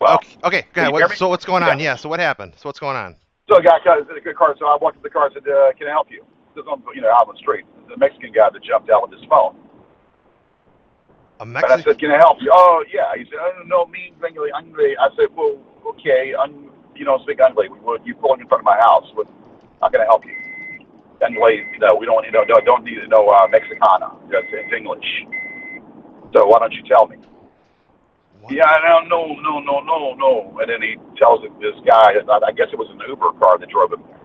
Well, Okay. Go can ahead. you hear me? So what's going Yeah. on? Yeah. So what happened? So what's going on? So a guy comes in a good car. So I walked to the car and said, "Can I help you?" This on out on the street. The Mexican guy that jumped out with his phone. A And I Mexican. said, "Can I help you?" Oh yeah. He said, "Oh no, me Bengali Angry." I said, "Well, okay, you don't speak Angli. You pulling in front of my house. How can I help you?" Angli, we don't don't need to know Mexicana. It's English. So why don't you tell me? What Yeah, the? no. And then he tells this guy, I guess it was an Uber car that drove him there.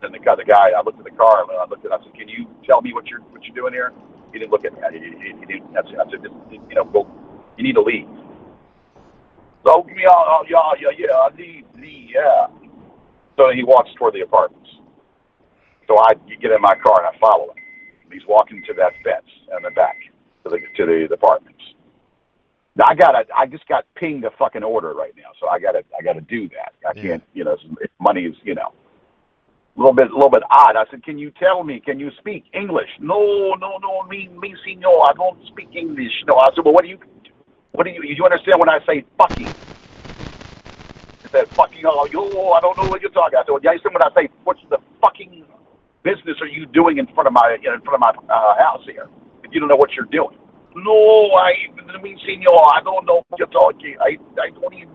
And the guy, I looked at the car and I said, "Can you tell me what you're doing here?" He didn't look at me. He didn't. I said, well, you need to leave. So yeah, I leave, yeah. So he walks toward the apartments. So I get in my car and I follow him. He's walking to that fence in the back to the apartments. Now I just got pinged a fucking order right now, so I gotta do that. I Yeah. can't, money is, a little bit odd. I said, "Can you tell me? Can you speak English?" No, me, senor. I don't speak English. No. I said, "Well, you understand when I say fucking?" He said, "Fucking, oh, yo, I don't know what you're talking." I said, "Well, you understand when I say, what's the fucking business are you doing in front of my house here? If you don't know what you're doing." No, I mean, senor, I don't know what you're talking. I don't even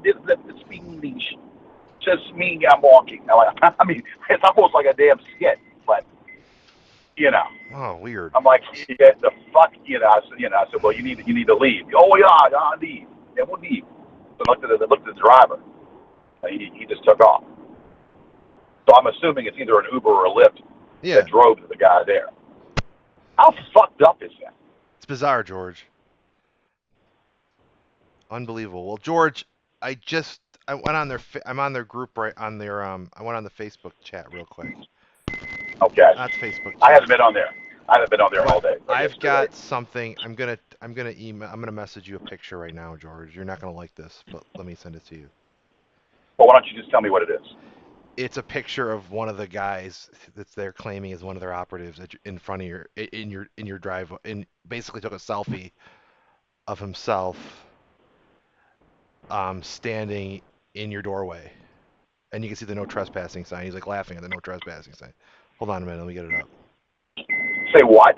speak English. Just me, I'm walking. I mean, it's almost like a damn skit, but you know, Oh, weird. I'm like, yeah, the fuck, I said, well, you need to leave. Oh yeah, I leave. Yeah, we'll leave. So I looked at the driver. He just took off. So I'm assuming it's either an Uber or a Lyft that Yeah. drove to the guy there. How fucked up is that? It's bizarre, George. Unbelievable. Well, George, I went on I'm on their group right on their I went on the Facebook chat real quick. Okay, Not Facebook I chat. haven't been on there. I haven't been on there all But day or I've yesterday. got something. I'm gonna message you a picture right now, George. You're not gonna like this, but let me send it to you. Well, why don't you just tell me what it is? It's a picture of one of the guys that's they're claiming is one of their operatives in front of your drive, and basically took a selfie of himself standing in your doorway, and you can see the no trespassing sign. He's like laughing at the no trespassing sign. Hold on a minute, let me get it up. Say what?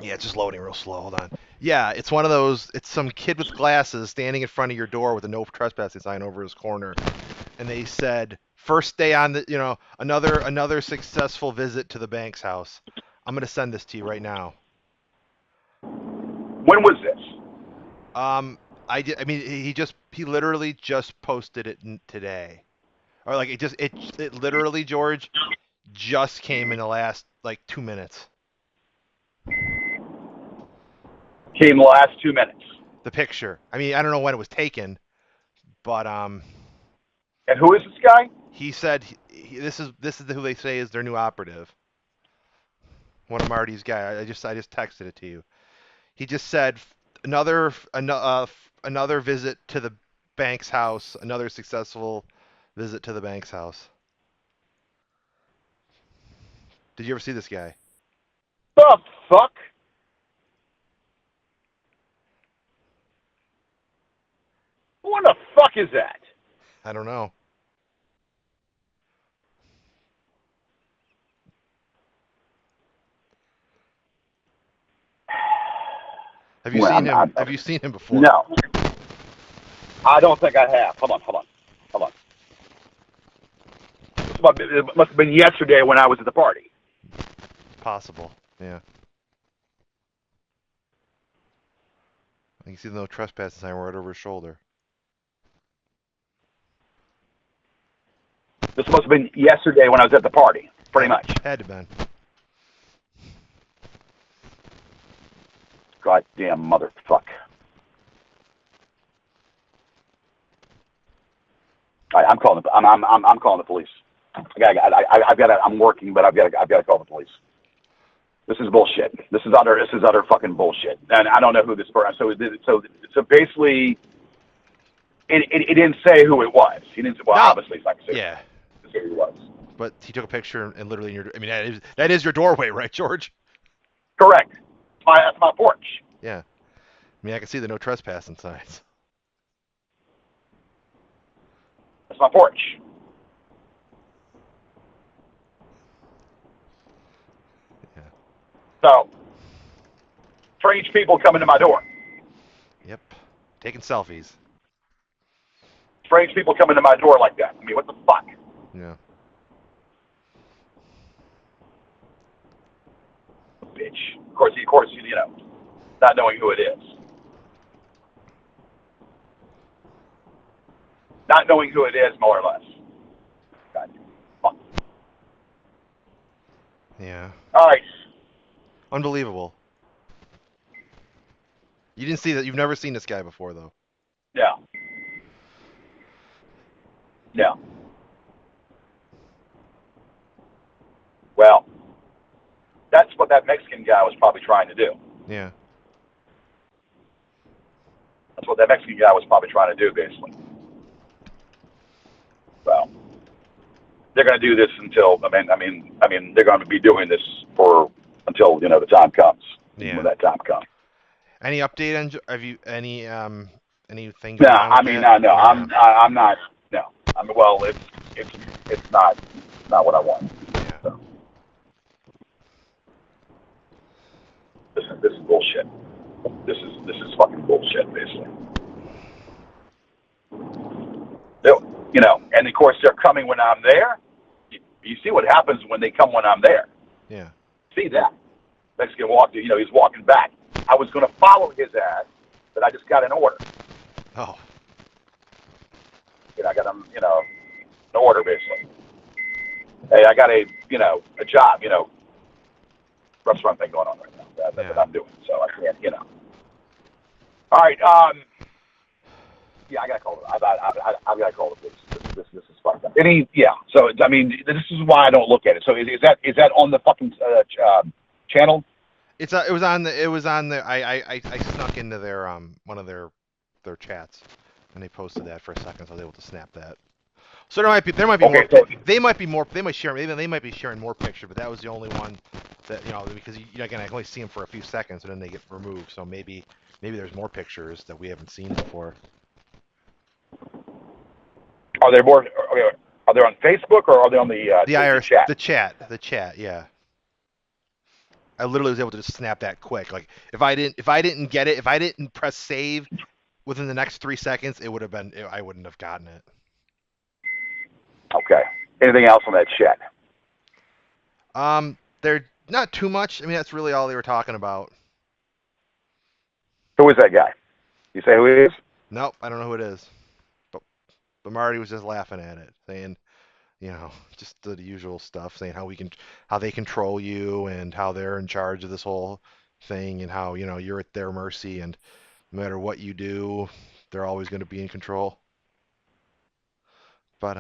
Yeah, it's just loading real slow. Hold on. Yeah, it's one of those. It's some kid with glasses standing in front of your door with a no trespassing sign over his corner, and they said first day on the, another successful visit to the bank's house. I'm gonna send this to you right now. When was this? I did. I mean, he literally just posted it today, or like it literally, George, just came in the last like 2 minutes. Came the last 2 minutes. The picture. I mean, I don't know when it was taken, but And who is this guy? he said this is who they say is their new operative. One of Marty's guy. I just texted it to you. He just said another visit to the bank's house. Another successful visit to the bank's house. Did you ever see this guy? The fuck? Who in the fuck is that? I don't know. Have you Well, seen him? Have you seen him before? no, I don't think I have. Hold on. It must have been yesterday when I was at the party. Possible. Yeah. You see the no trespassing sign right over his shoulder. This must have been yesterday when I was at the party, pretty Had much. had to been. Goddamn motherfuck. I'm calling. I'm calling the police. I've got. I'm working, but I've got to call the police. This is bullshit. This is utter fucking bullshit. And I don't know who this person. So basically, it didn't say who it was. He didn't. Well, No. obviously, it's not going Yeah. to say who it was. But he took a picture and literally in your. I mean, that is your doorway, right, George? Correct. That's my porch. Yeah. I mean, I can see the no trespassing signs. That's my porch. Yeah. So, strange people come into my door. Yep. Taking selfies. Strange people come into my door like that. I mean, what the fuck? Yeah. Bitch. Of course, you know, not knowing who it is. Not knowing who it is, more or less. God, fuck. Yeah. All right. Unbelievable. You didn't see that. You've never seen this guy before, though. Yeah. Yeah. Well, that's what that Mexican guy was probably trying to do. Yeah. That's what that Mexican guy was probably trying to do, basically. Well, they're going to do this until I mean, they're going to be doing this for until the time comes. Yeah. When that time comes. Any update on? Have you anything No, going on with I mean, that? no, I'm not. No, I mean, well, it's not what I want. Yeah. So. This is bullshit. This is fucking bullshit, basically. And of course they're coming when I'm there. You see what happens when they come when I'm there. Yeah. See that? Mexican walked. He's walking back. I was going to follow his ass, but I just got an order. Oh. I got him. An order basically. Hey, I got a job. Restaurant thing going on right now that I'm doing. So I can't. All right. Yeah, I gotta call it. I gotta call the police. This is fucked up. So I mean, this is why I don't look at it. So is that on the fucking channel? It was on the. I snuck into their one of their chats, and they posted that for a second, so I was able to snap that. So there might be Okay, more. so, They might be more. They might be sharing more picture, but that was the only one that because again I can only see them for a few seconds and then they get removed. So maybe there's more pictures that we haven't seen before. are there more? Are they on Facebook or are they on the IRS chat? The chat, yeah. I literally was able to just snap that quick. Like if I didn't get it, if I didn't press save within the next 3 seconds, it would have been. I wouldn't have gotten it. Okay. Anything else on that chat? They're not too much. I mean, that's really all they were talking about. Who is that guy? You say who he is? Nope, I don't know who it is. But Marty was just laughing at it, saying, just the usual stuff, saying how they control you and how they're in charge of this whole thing and how, you're at their mercy and no matter what you do, they're always going to be in control. But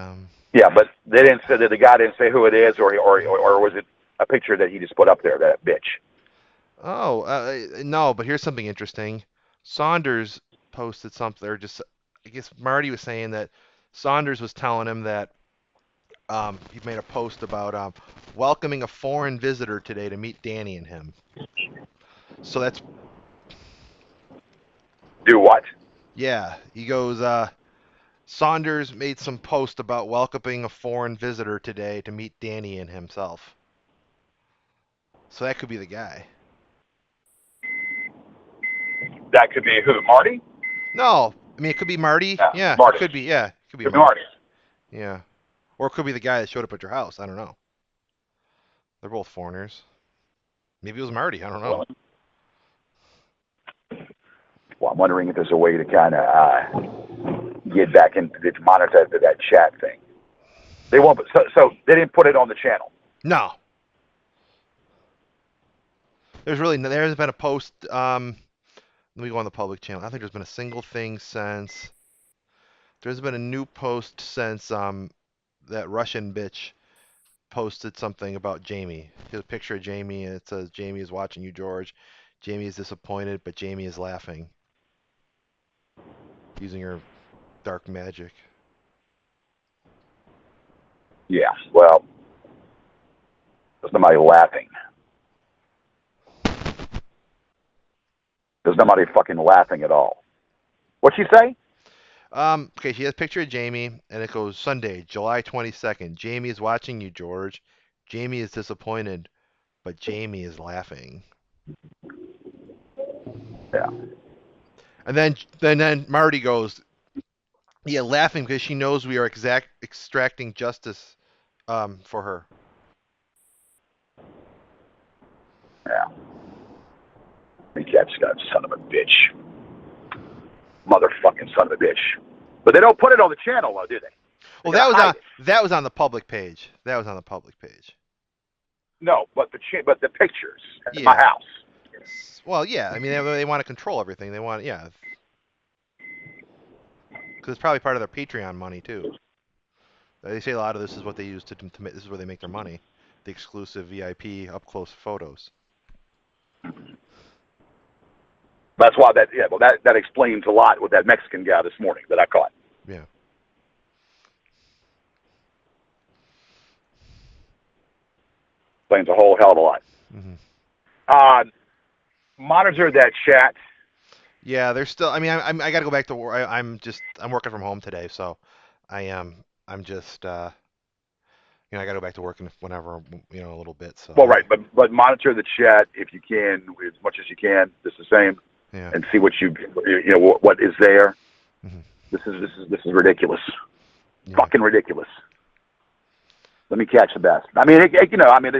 yeah, but they didn't say that the guy didn't say who it is, or was it a picture that he just put up there, that bitch? Oh, no, but here's something interesting. Saunders posted something, or just I guess Marty was saying that Saunders was telling him that he made a post about welcoming a foreign visitor today to meet Danny and him. So that's do what? Yeah, he goes. Saunders made some post about welcoming a foreign visitor today to meet Danny and himself. So that could be the guy. That could be who? Marty? No, I mean it could be Marty. Yeah, Marty. It could be. Yeah, it could be Could Marty. be Marty. Yeah, or it could be the guy that showed up at your house. I don't know. They're both foreigners. Maybe it was Marty. I don't know. Well, I'm wondering if there's a way to kind of get back into to monitor that chat thing. They won't. So they didn't put it on the channel. No. There hasn't been a post. Let me go on the public channel. I think there's been a single thing since. There's been a new post since that Russian bitch posted something about Jamie. Here's a picture of Jamie, and it says Jamie is watching you, George. Jamie is disappointed, but Jamie is laughing, using her dark magic. Yeah. Well, there's nobody laughing. There's nobody fucking laughing at all. What'd she say? Okay, she has a picture of Jamie, and it goes Sunday, July 22nd. Jamie is watching you, George. Jamie is disappointed, but Jamie is laughing. Yeah. And then Marty goes, yeah, laughing because she knows we are extracting justice for her. Yeah. I think that's got son of a bitch. Motherfucking son of a bitch. But they don't put it on the channel, though, do they? They Well, gotta hide it. that was on the public page. That was on the public page. No, but the pictures at my Yeah. house. Well, yeah. I mean, they want to control everything. They want, yeah, because it's probably part of their Patreon money too. They say a lot of this is what they use to this is where they make their money. The exclusive VIP up close photos. That's why that explains a lot with that Mexican guy this morning that I caught. Yeah. Explains a whole hell of a lot. Mm-hmm. Monitor that chat. Yeah, there's still. I mean, I got to go back to work. I'm working from home today, so I'm just I got to go back to work whenever a little bit. So Well, right, but monitor the chat if you can, as much as you can. Just the same, yeah. and see what what is there. Mm-hmm. This is ridiculous. Yeah. Fucking ridiculous. Let me catch the best. I mean, they say,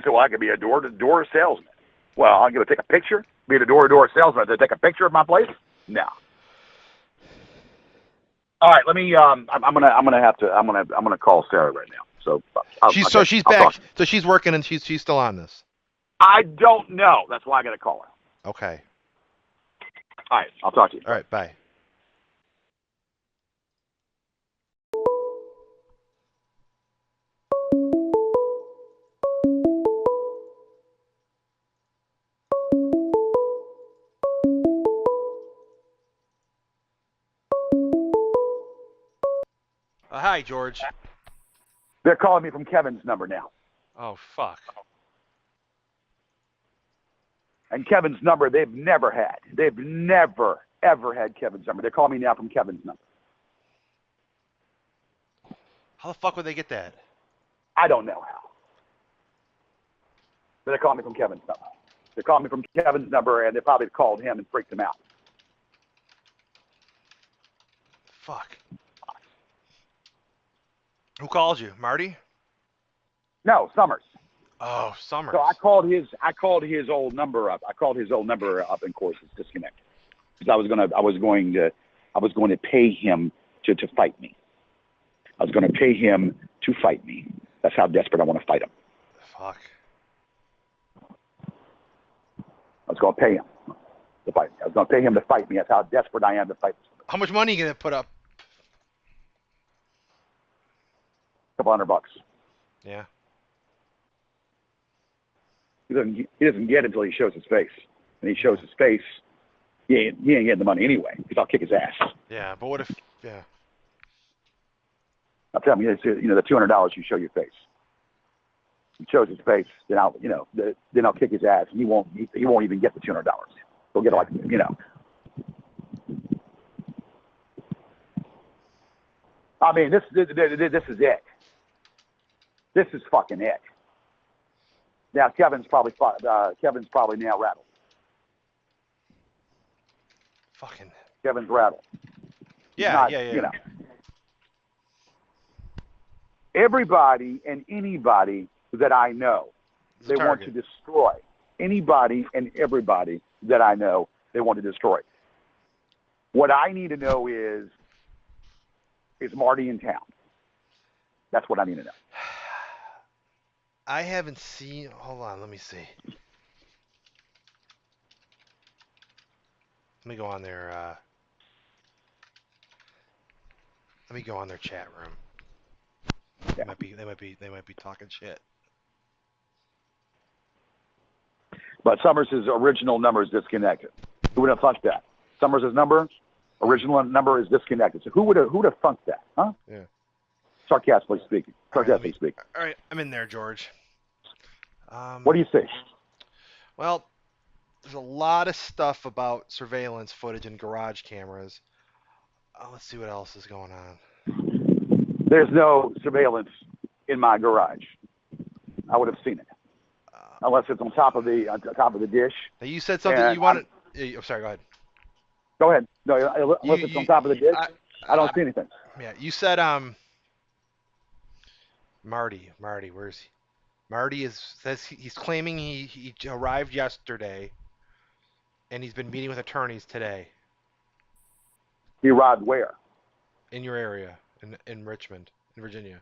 well, I could be a door-to-door salesman. Well, I'm going to take a picture, be a door-to-door salesman. To take a picture of my place? No. All right, let me. I'm gonna call Sarah right now. So she's back. So she's working and she's still on this. I don't know. That's why I got to call her. Okay. All right, I'll talk to you. All right, bye. Hi, George. They're calling me from Kevin's number now. Oh, fuck. And Kevin's number they've never had. They've never, ever had Kevin's number. They're calling me now from Kevin's number. How the fuck would they get that? I don't know how. But they're calling me from Kevin's number. They're calling me from Kevin's number, and they probably called him and freaked him out. Fuck. Who called you? Marty? No, Summers. Oh, Summers. So I called his old number up. I called his old number up, and of course it's disconnected. Because I was going to pay him to fight me. I was going to pay him to fight me. That's how desperate I want to fight him. Fuck. I was going to pay him to fight me. I was going to pay him to fight me. That's how desperate I am to fight. How much money are you going to put up? $200. Yeah. He doesn't get it until he shows his face. And he shows his face, he ain't getting the money anyway, because I'll kick his ass. Yeah, but what if, yeah. I'll tell him, the $200, you show your face. He shows his face, then I'll kick his ass, and he won't even get the $200. He'll get I mean, this is it. This is fucking it. Now Kevin's probably now rattled. Fucking. Kevin's rattled. Yeah, Everybody and anybody that I know, they want to destroy. Anybody and everybody that I know, they want to destroy. What I need to know is Marty in town? That's what I need to know. I haven't seen. Hold on, let me see. Let me go on their. Let me go on their chat room. Yeah. They might be talking shit. But Summers' original number is disconnected. Who would have thought that? Summers' original number is disconnected. So who would have thunk that? Huh? Yeah. Sarcastically speaking. All right, I'm in there, George. What do you see? Well, there's a lot of stuff about surveillance footage and garage cameras. let's see what else is going on. There's no surveillance in my garage. I would have seen it unless it's on top of the dish. Now you said something And you wanted. I'm sorry. Go ahead. go ahead. No, You unless it's on top of the dish, I don't see anything. yeah. You said Marty. Where's he? Marty says he's claiming he arrived yesterday, and he's been meeting with attorneys today He arrived where? in your area in Richmond, in Virginia.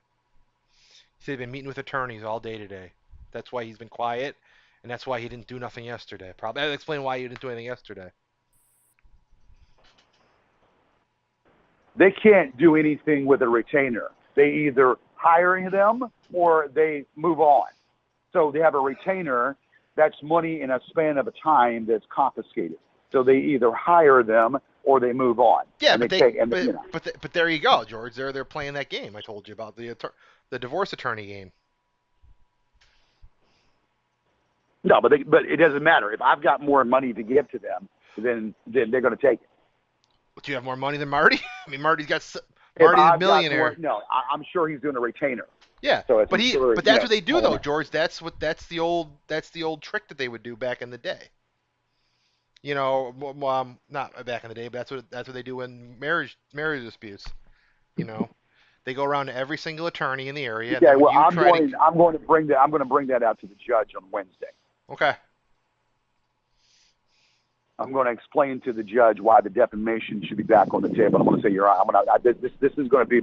He said he's been meeting with attorneys all day today. That's why he's been quiet, and that's why he didn't do nothing yesterday. Probably that'll explain why he didn't do anything yesterday. They can't do anything with a retainer. They either hire them or they move on. So they have a retainer. That's money in a span of a time that's confiscated. So they either hire them or they move on. Yeah, and but there you go, George. They're playing that game I told you about, the divorce attorney game. No, but it doesn't matter. If I've got more money to give to them, then they're going to take it. Do you have more money than Marty? I mean, Marty's If a I've millionaire. No, I'm sure he's doing a retainer. Yeah, So but sure, that's what they do though, George. That's the old trick that they would do back in the day. You know, not back in the day, but that's what they do in marriage disputes. You know, they go around to every single attorney in the area. Okay, and well, I'm going to bring that out to the judge on Wednesday. Okay. I'm going to explain to the judge why the defamation should be back on the table. I'm going to say, this is going to be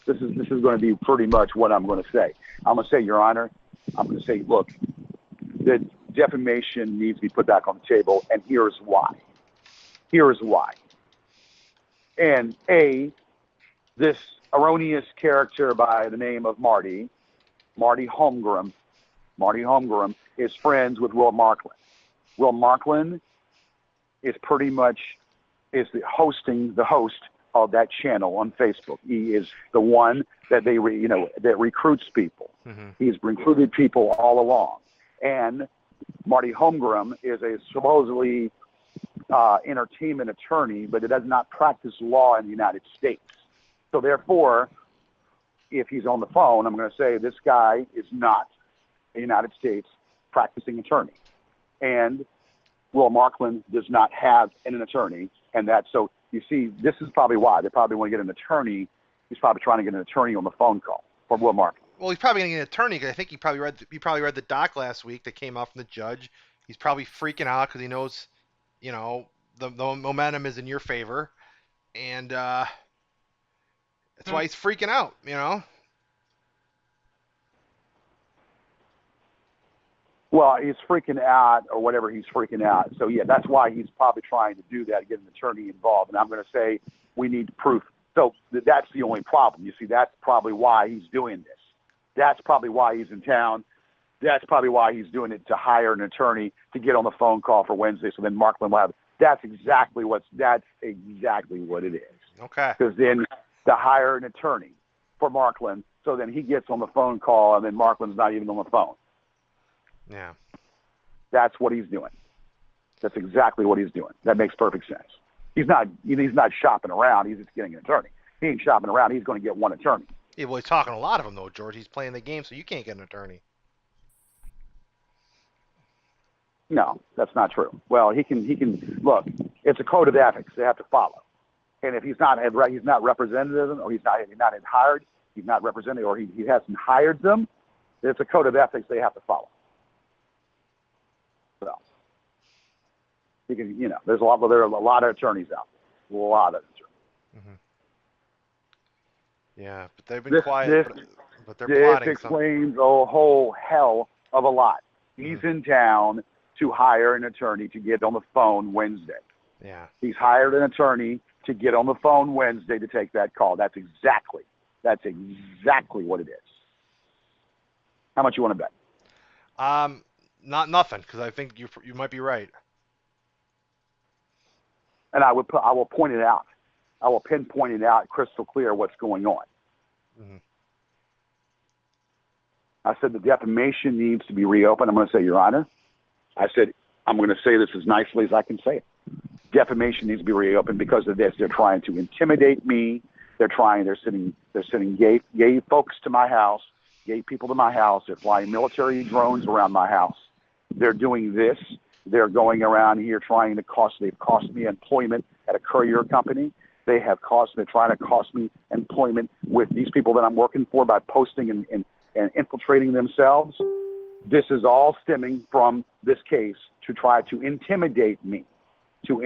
this is going to be pretty much what I'm going to say. I'm going to say, Your Honor, I'm going to say, look, the defamation needs to be put back on the table, and here's why. Here's why. And this erroneous character by the name of Marty Holmgren, is friends with Will Marklin. Will Marklin is pretty much the host of that channel on Facebook. He is the one that that recruits people. Mm-hmm. He's recruited people all along. And Marty Holmgren is a supposedly entertainment attorney, but it does not practice law in the United States. So therefore, if he's on the phone, I'm going to say this guy is not a United States practicing attorney. And Will Marklin does not have an attorney, and so you see, this is probably why they probably want to get an attorney. He's probably trying to get an attorney on the phone call for Will Marklin. Well, he's probably going to get an attorney because I think he probably read the doc last week that came out from the judge. He's probably freaking out because he knows, the momentum is in your favor, and that's why he's freaking out. Well, he's freaking out or whatever he's freaking out. So, yeah, that's why he's probably trying to do that, get an attorney involved. And I'm going to say we need proof. So that's the only problem. You see, that's probably why he's doing this. That's probably why he's in town. That's probably why he's doing it, to hire an attorney to get on the phone call for Wednesday. So then Marklin will have – that's exactly what it is. Okay. Because then to hire an attorney for Marklin, so then he gets on the phone call and then Marklin's not even on the phone. Yeah. That's what he's doing. That's exactly what he's doing. That makes perfect sense. He's not shopping around. He's just getting an attorney. He ain't shopping around. He's going to get one attorney. Yeah, well, he's talking a lot of them, though, George. He's playing the game, so you can't get an attorney. No, that's not true. Well, he can look. It's a code of ethics they have to follow. And if he's not representative, or he's not hired, he's not represented, or he hasn't hired them, it's a code of ethics they have to follow. So you can, there are a lot of attorneys out there. A lot of attorneys. Mm-hmm. Yeah, but they've been quiet. But they're plotting. This explains a whole hell of a lot. He's in town to hire an attorney to get on the phone Wednesday. Yeah. He's hired an attorney to get on the phone Wednesday to take that call. That's exactly what it is. How much you want to bet? Nothing, because I think you might be right. And I will point it out. I will pinpoint it out crystal clear what's going on. Mm-hmm. I said the defamation needs to be reopened. I'm going to say, Your Honor, I said, I'm going to say this as nicely as I can say it. Defamation needs to be reopened because of this. They're trying to intimidate me. They're sending gay folks to my house, gay people to my house. They're flying military drones around my house. They're doing this. They're going around here they've cost me employment at a courier company. They're trying to cost me employment with these people that I'm working for by posting and infiltrating themselves. This is all stemming from this case to try to intimidate me to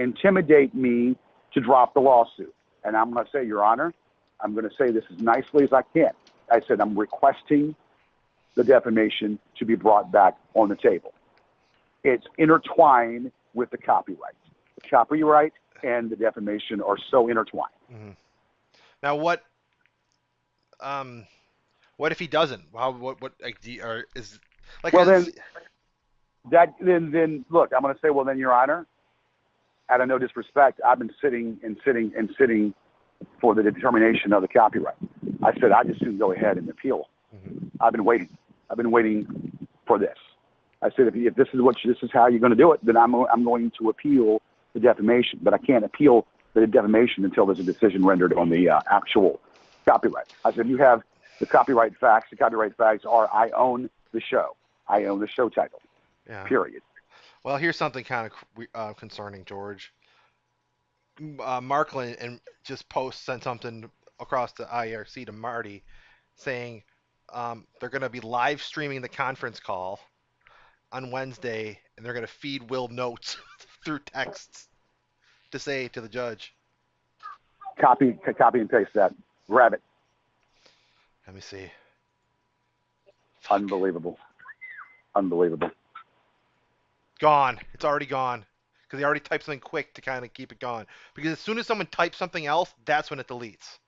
drop the lawsuit. And I'm going to say, Your Honor, I'm going to say this as nicely as I can. I said I'm requesting the defamation to be brought back on the table. It's intertwined with the copyright. The copyright and the defamation are so intertwined. Mm-hmm. Now, what if he doesn't? Is like? Well, then look, I'm going to say, well, then, Your Honor, out of no disrespect, I've been sitting for the determination of the copyright. I said I just didn't go ahead and appeal. Mm-hmm. I've been waiting for this. I said, if this is how you're going to do it, then I'm going to appeal the defamation. But I can't appeal the defamation until there's a decision rendered on the actual copyright. I said, you have the copyright facts. The copyright facts are I own the show. I own the show title. Yeah. Period. Well, here's something kind of concerning, George. Markland and just sent something across the IRC to Marty saying they're going to be live streaming the conference call on Wednesday, and they're going to feed Will notes through texts to say to the judge. Copy and paste that. Grab it. Let me see. Unbelievable. Gone. It's already gone. Because he already typed something quick to kind of keep it going. Because as soon as someone types something else, that's when it deletes.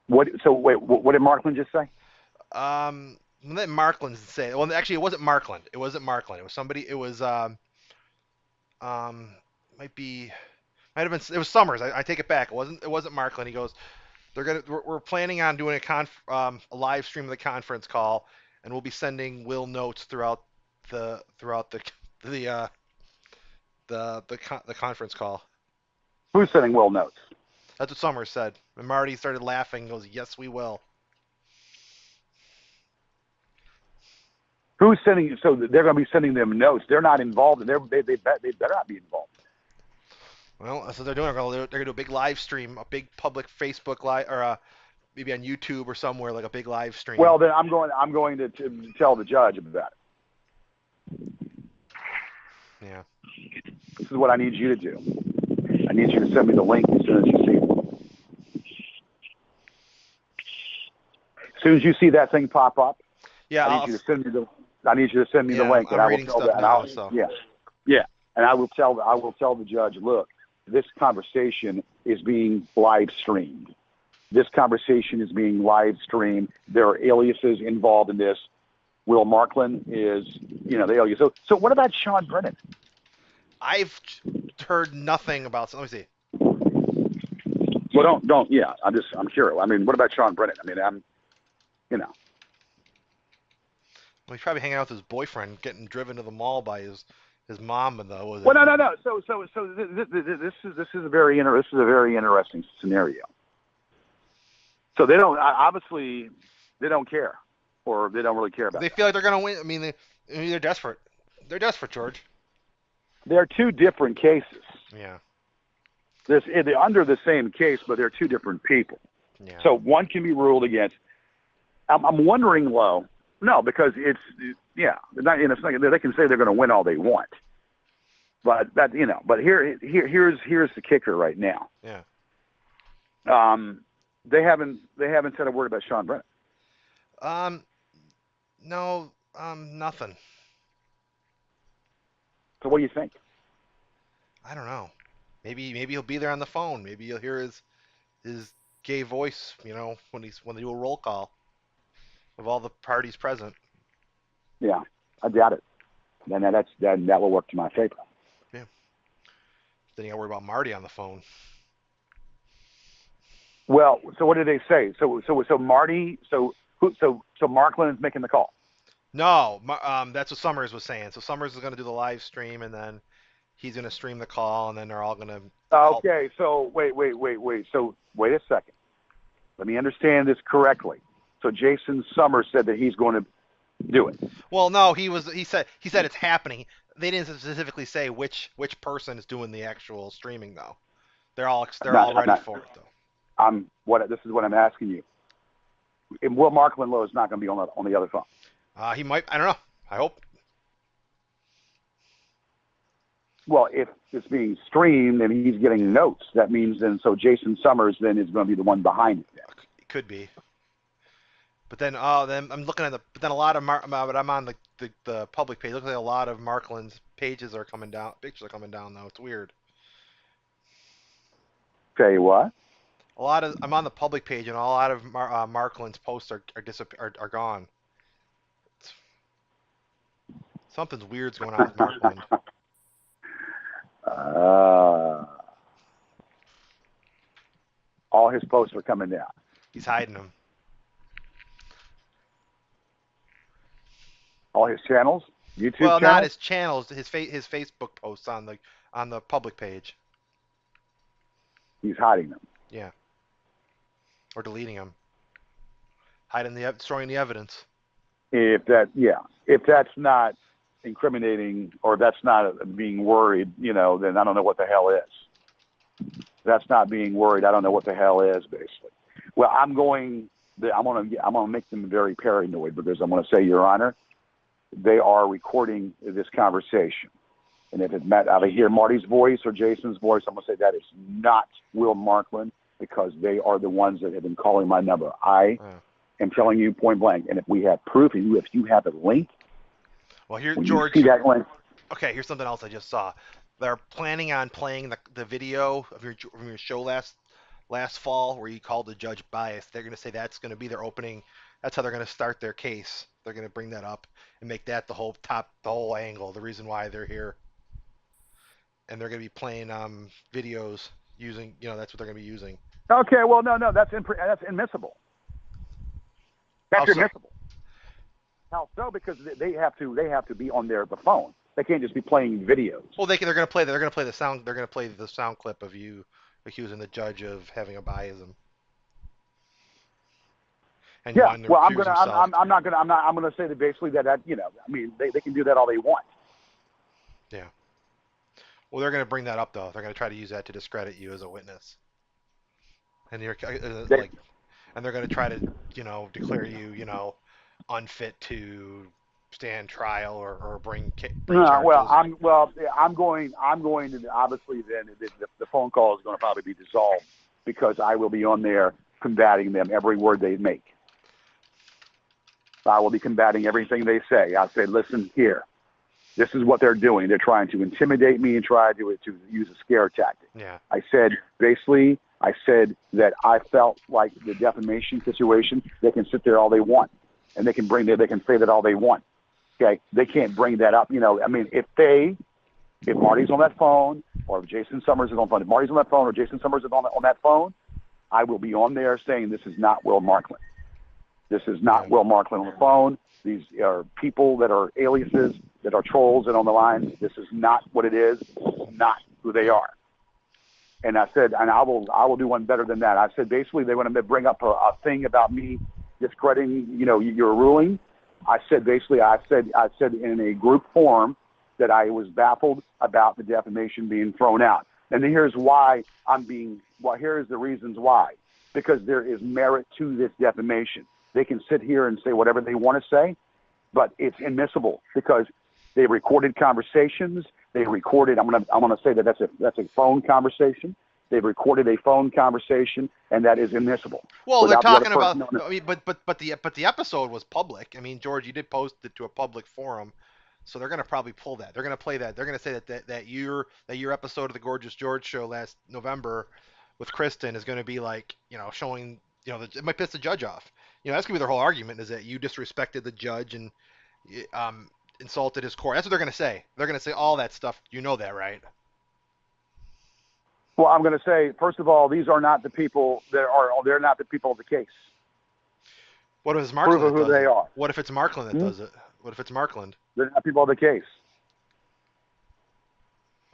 What did Markland just say? What did Markland say? Well, actually, it wasn't Markland. It was somebody. It was might have been. It was Summers. I take it back. It wasn't Markland. He goes, we're planning on doing a live stream of the conference call, and we'll be sending Will notes throughout the conference call. Who's sending Will notes? That's what Summers said. And Marty started laughing and goes, yes, we will. Who's sending? So they're going to be sending them notes. They're not involved. They better not be involved. Well, that's what they're doing. They're going to do a big live stream, a big public Facebook live, or maybe on YouTube or somewhere, like a big live stream. Well, then I'm going to tell the judge about it. Yeah. This is what I need you to do. I need you to send me the link as soon as you see it. As soon as you see that thing pop up, yeah, I need you to send me the link, and I will tell that. And I will tell the judge, look, this conversation is being live streamed. There are aliases involved in this. Will Markland is, the alias. So what about Sean Brennan? I've heard nothing about. Let me see. Well, don't. Yeah, I'm curious. I mean, what about Sean Brennan? I mean, Well, he's probably hanging out with his boyfriend, getting driven to the mall by his mom and the. Well, no. So this is a very interesting scenario. So they don't care, or they don't really care about. They feel like they're going to win. I mean, they're desperate. They're desperate, George. They're two different cases. Yeah. They're under the same case, but they're two different people. Yeah. So one can be ruled against. I'm wondering, no, because it's they can say they're going to win all they want, but here's the kicker right now. Yeah. They haven't said a word about Sean Brennan. No, nothing. So what do you think? I don't know. Maybe he'll be there on the phone. Maybe you'll hear his gay voice, when they do a roll call of all the parties present. Yeah, I doubt it. Then that will work to my favor. Yeah. Then you got to worry about Marty on the phone. Well, so what did they say? So Marty, so Markland is making the call. No, that's what Summers was saying. So Summers is going to do the live stream, and then he's gonna stream the call, and then they're all gonna call. Okay, so wait. So wait a second. Let me understand this correctly. So Jason Summers said that he's going to do it. Well, no, he said it's happening. They didn't specifically say which person is doing the actual streaming though. They're all I'm ready not. for it though. This is what I'm asking you. And Will Marklin Lowe is not going to be on the other phone. He might. I don't know. I hope. Well, if it's being streamed and he's getting notes, that means then so Jason Summers then is going to be the one behind it. It could be. But then I'm looking at but then a lot of but I'm on the public page. It looks like a lot of Marklin's pages are coming down. Pictures are coming down though. It's weird. Tell you what. I'm on the public page and a lot of Marklin's posts are gone. Something's weird's going on with Marklin. All his posts are coming down. He's hiding them. All his channels, YouTube well, channels? not his channels. His Facebook posts on the public page. He's hiding them. Yeah. Or deleting them. Destroying the evidence. If that's not incriminating or that's not being worried, then I don't know what the hell is. That's not being worried. I don't know what the hell is, basically. Well, I'm going to make them very paranoid because I'm going to say, Your Honor, they are recording this conversation. And if I hear Marty's voice or Jason's voice, I'm going to say that is not Will Marklin because they are the ones that have been calling my number. I am telling you point blank. And if we have proof, and if you have a link, well, here, when George. You see that link. Okay, here's something else I just saw. They're planning on playing the video of your show last fall where you called the judge biased. They're going to say that's going to be their opening. That's how they're going to start their case. They're going to bring that up and make that the whole angle, the reason why they're here. And they're going to be playing videos using, that's what they're going to be using. Okay, well, no, that's admissible. That's admissible. How so? Because they have to be on the phone. They can't just be playing videos. Well, they're going to play the sound. They're going to play the sound clip of you accusing the judge of having a biasm. And yeah. Well, I'm gonna say that basically that they can do that all they want. Yeah. Well, they're going to bring that up though. They're going to try to use that to discredit you as a witness. And and they're going to try to declare you unfit to stand trial or bring charges. I'm going to obviously then the phone call is going to probably be dissolved because I will be on there combating them every word they make. I will be combating everything they say. I say, listen here, this is what they're doing. They're trying to intimidate me and try to use a scare tactic. Yeah. I said that I felt like the defamation situation. They can sit there all they want, and they can say that all they want. Okay, they can't bring that up. If Marty's on that phone or if Jason Summers is on the phone, if Marty's on that phone or Jason Summers is on that phone, I will be on there saying this is not Will Marklin. This is not Will Marklin on the phone. These are people that are aliases, that are trolls and on the line. This is not what it is. This is not who they are. And I said, and I will do one better than that. I said basically they want to bring up a thing about me discrediting, your ruling. I said in a group forum that I was baffled about the defamation being thrown out. And here's why here's the reasons why. Because there is merit to this defamation. They can sit here and say whatever they want to say, but it's admissible because they recorded conversations. They recorded. I'm gonna say that that's a phone conversation. They've recorded a phone conversation, and that is admissible. Well, they're talking about. But the episode was public. I mean, George, you did post it to a public forum, so they're gonna probably pull that. They're gonna play that. They're gonna say that your episode of the Gorgeous George show last November with Kristen is gonna be like showing it might piss the judge off. That's gonna be their whole argument is that you disrespected the judge and insulted his court. That's what they're gonna say. They're gonna say all that stuff. You know that, right? Well, I'm going to say, first of all, these are not the people they're not the people of the case. What if it's Markland? Prove who they are. What if it's Markland that does it? What if it's Markland? They're not people of the case.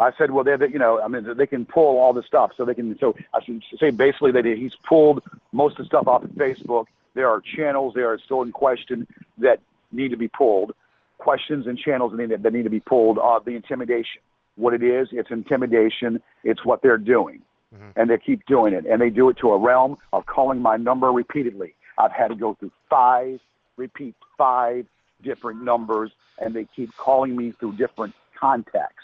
I said, well, I mean, they can pull all this stuff. So I should say basically that he's pulled most of the stuff off of Facebook. There are channels there are still in question that need to be pulled. Questions and channels that need to be pulled are the intimidation. What it is, it's intimidation. It's what they're doing. And they keep doing it. And they do it to a realm of calling my number repeatedly. I've had to go through repeat five different numbers, and they keep calling me through different contacts.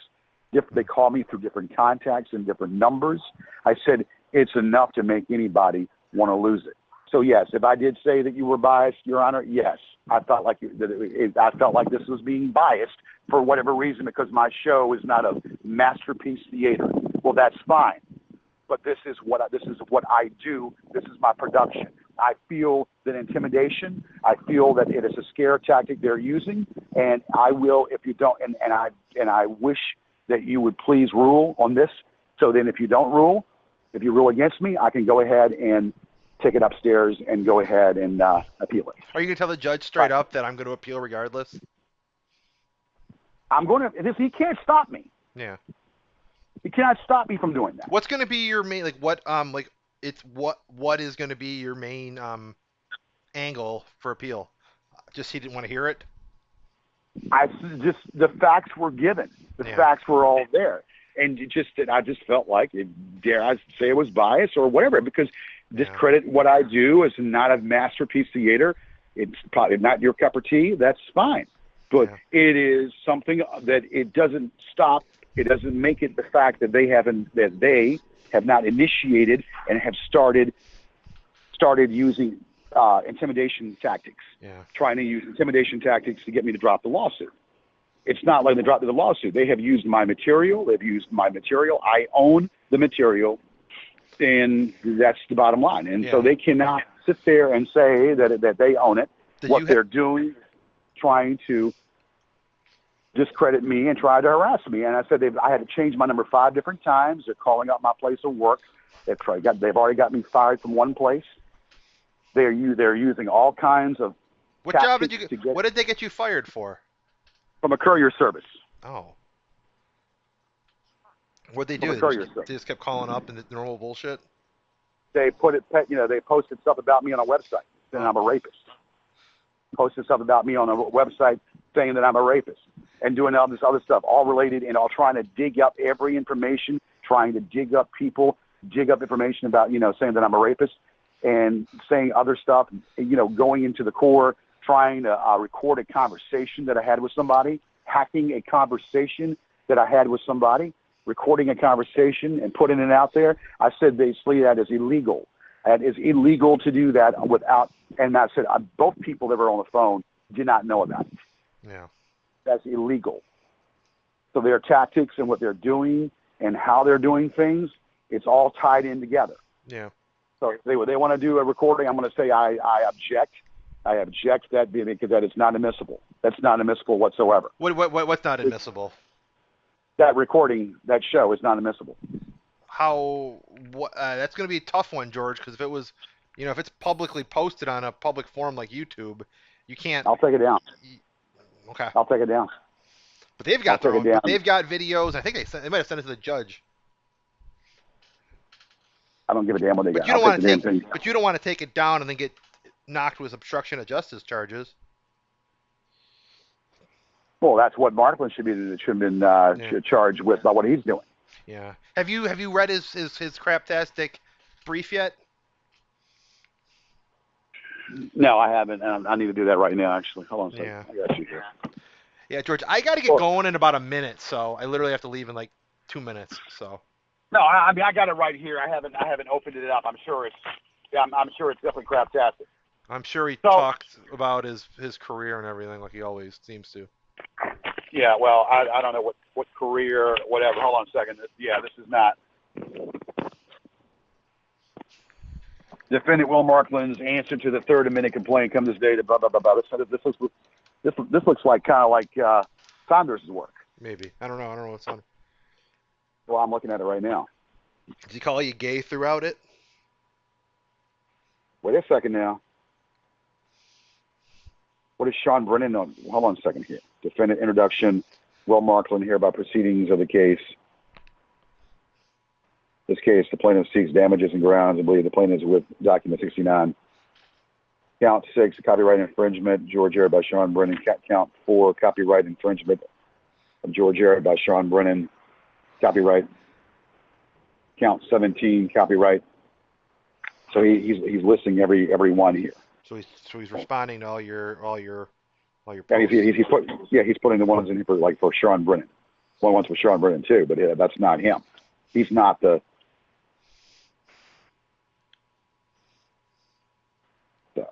They call me through different contacts and different numbers. I said, it's enough to make anybody want to lose it. So, yes, if I did say that you were biased, Your Honor, yes. I felt like this was being biased for whatever reason because my show is not a masterpiece theater. Well, that's fine. But this is what I do. This is my production. I feel that intimidation. I feel that it is a scare tactic they're using, and I will if you don't. And I wish that you would please rule on this. So then, if you rule against me, I can go ahead and take it upstairs and go ahead and appeal it. Are you going to tell the judge straight up that I'm going to appeal regardless? I'm going to. He can't stop me. Yeah. He cannot stop me from doing that. What's going to be your main what is going to be your main angle for appeal? Just he didn't want to hear it. The facts were given. The facts were all there, and I just felt like, dare I say, it was bias or whatever, because discredit what I do as not a masterpiece theater. It's probably not your cup of tea. That's fine, but it is something that it doesn't stop. It doesn't make it the fact that they have not initiated and have started using intimidation tactics. Trying to use intimidation tactics to get me to drop the lawsuit. It's not like they dropped the lawsuit. They have used my material. I own the material, and that's the bottom line. And so they cannot sit there and say that they own it. They're doing, trying to discredit me and try to harass me. And I said I had to change my number 5 different times. They're calling up my place of work. They've already got me fired from one place. They're using all kinds of. What job did you get? What did they get you fired for? From a courier service. Oh. What'd they do? They just kept calling up and the normal bullshit. They they posted stuff about me on a website saying I'm a rapist. Posted stuff about me on a website saying that I'm a rapist, and doing all this other stuff, all related and all trying to dig up every information, trying to dig up information about, saying that I'm a rapist and saying other stuff, going into the core, trying to record a conversation that I had with somebody, hacking a conversation that I had with somebody, recording a conversation and putting it out there. I said basically that is illegal. It is illegal to do that without, and I said both people that were on the phone did not know about it. Yeah. That's illegal. So their tactics and what they're doing and how they're doing things, it's all tied in together. Yeah. So if they want to do a recording, I'm going to say I object. I object that because that is not admissible. That's not admissible whatsoever. What's not admissible? That recording, that show is not admissible. That's going to be a tough one, George, because if it was, if it's publicly posted on a public forum like YouTube, you can't. I'll take it down. Okay. I'll take it down. But they've got they've got videos. I think they might have sent it to the judge. I don't give a damn what they got. But you don't want to take it down and then get knocked with obstruction of justice charges. Well, that's what Markland should have been charged with by what he's doing. Yeah. Have you read his craptastic brief yet? No, I haven't, and I need to do that right now. Actually, hold on a second. Yeah. I got you here. Yeah, George, I got to get going in about a minute, so I literally have to leave in like 2 minutes. So. No, I mean I got it right here. I haven't opened it up. I'm sure it's definitely craptastic. I'm sure he talks about his career and everything like he always seems to. Yeah, well, I don't know what career, whatever. Hold on a second. This is not. Defendant Will Markland's answer to the third amendment complaint comes this day to blah, blah, blah, blah. This looks like kind of like Saunders' work. Maybe. I don't know what's on. Well, I'm looking at it right now. Did he call you gay throughout it? Wait a second now. What is Sean Brennan on? Hold on a second here. Defendant introduction. Will Markland here about proceedings of the case. This case, the plaintiff seeks damages and grounds and believe the plaintiff is with document 69. Count 6, copyright infringement, George Air by Sean Brennan. Count 4, copyright infringement of George Air by Sean Brennan. Copyright. Count 17, copyright. So he's listing every one here. So he's responding to all your posts. And he's putting the ones in here for Sean Brennan. One one's for Sean Brennan too, but that's not him. He's not the. So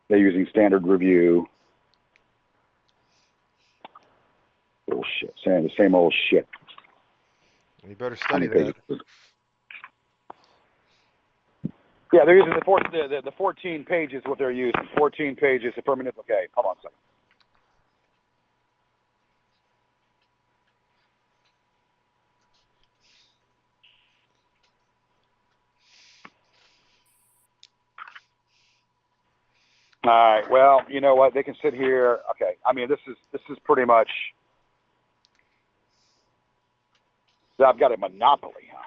they're using standard review. Bullshit, saying the same old shit. You better study that. Yeah, they're using the 14 pages. What they're using, 14 pages affirmative. Okay, hold on a second. All right. Well, you know what? They can sit here. Okay. I mean, this is pretty much. I've got a monopoly. Huh?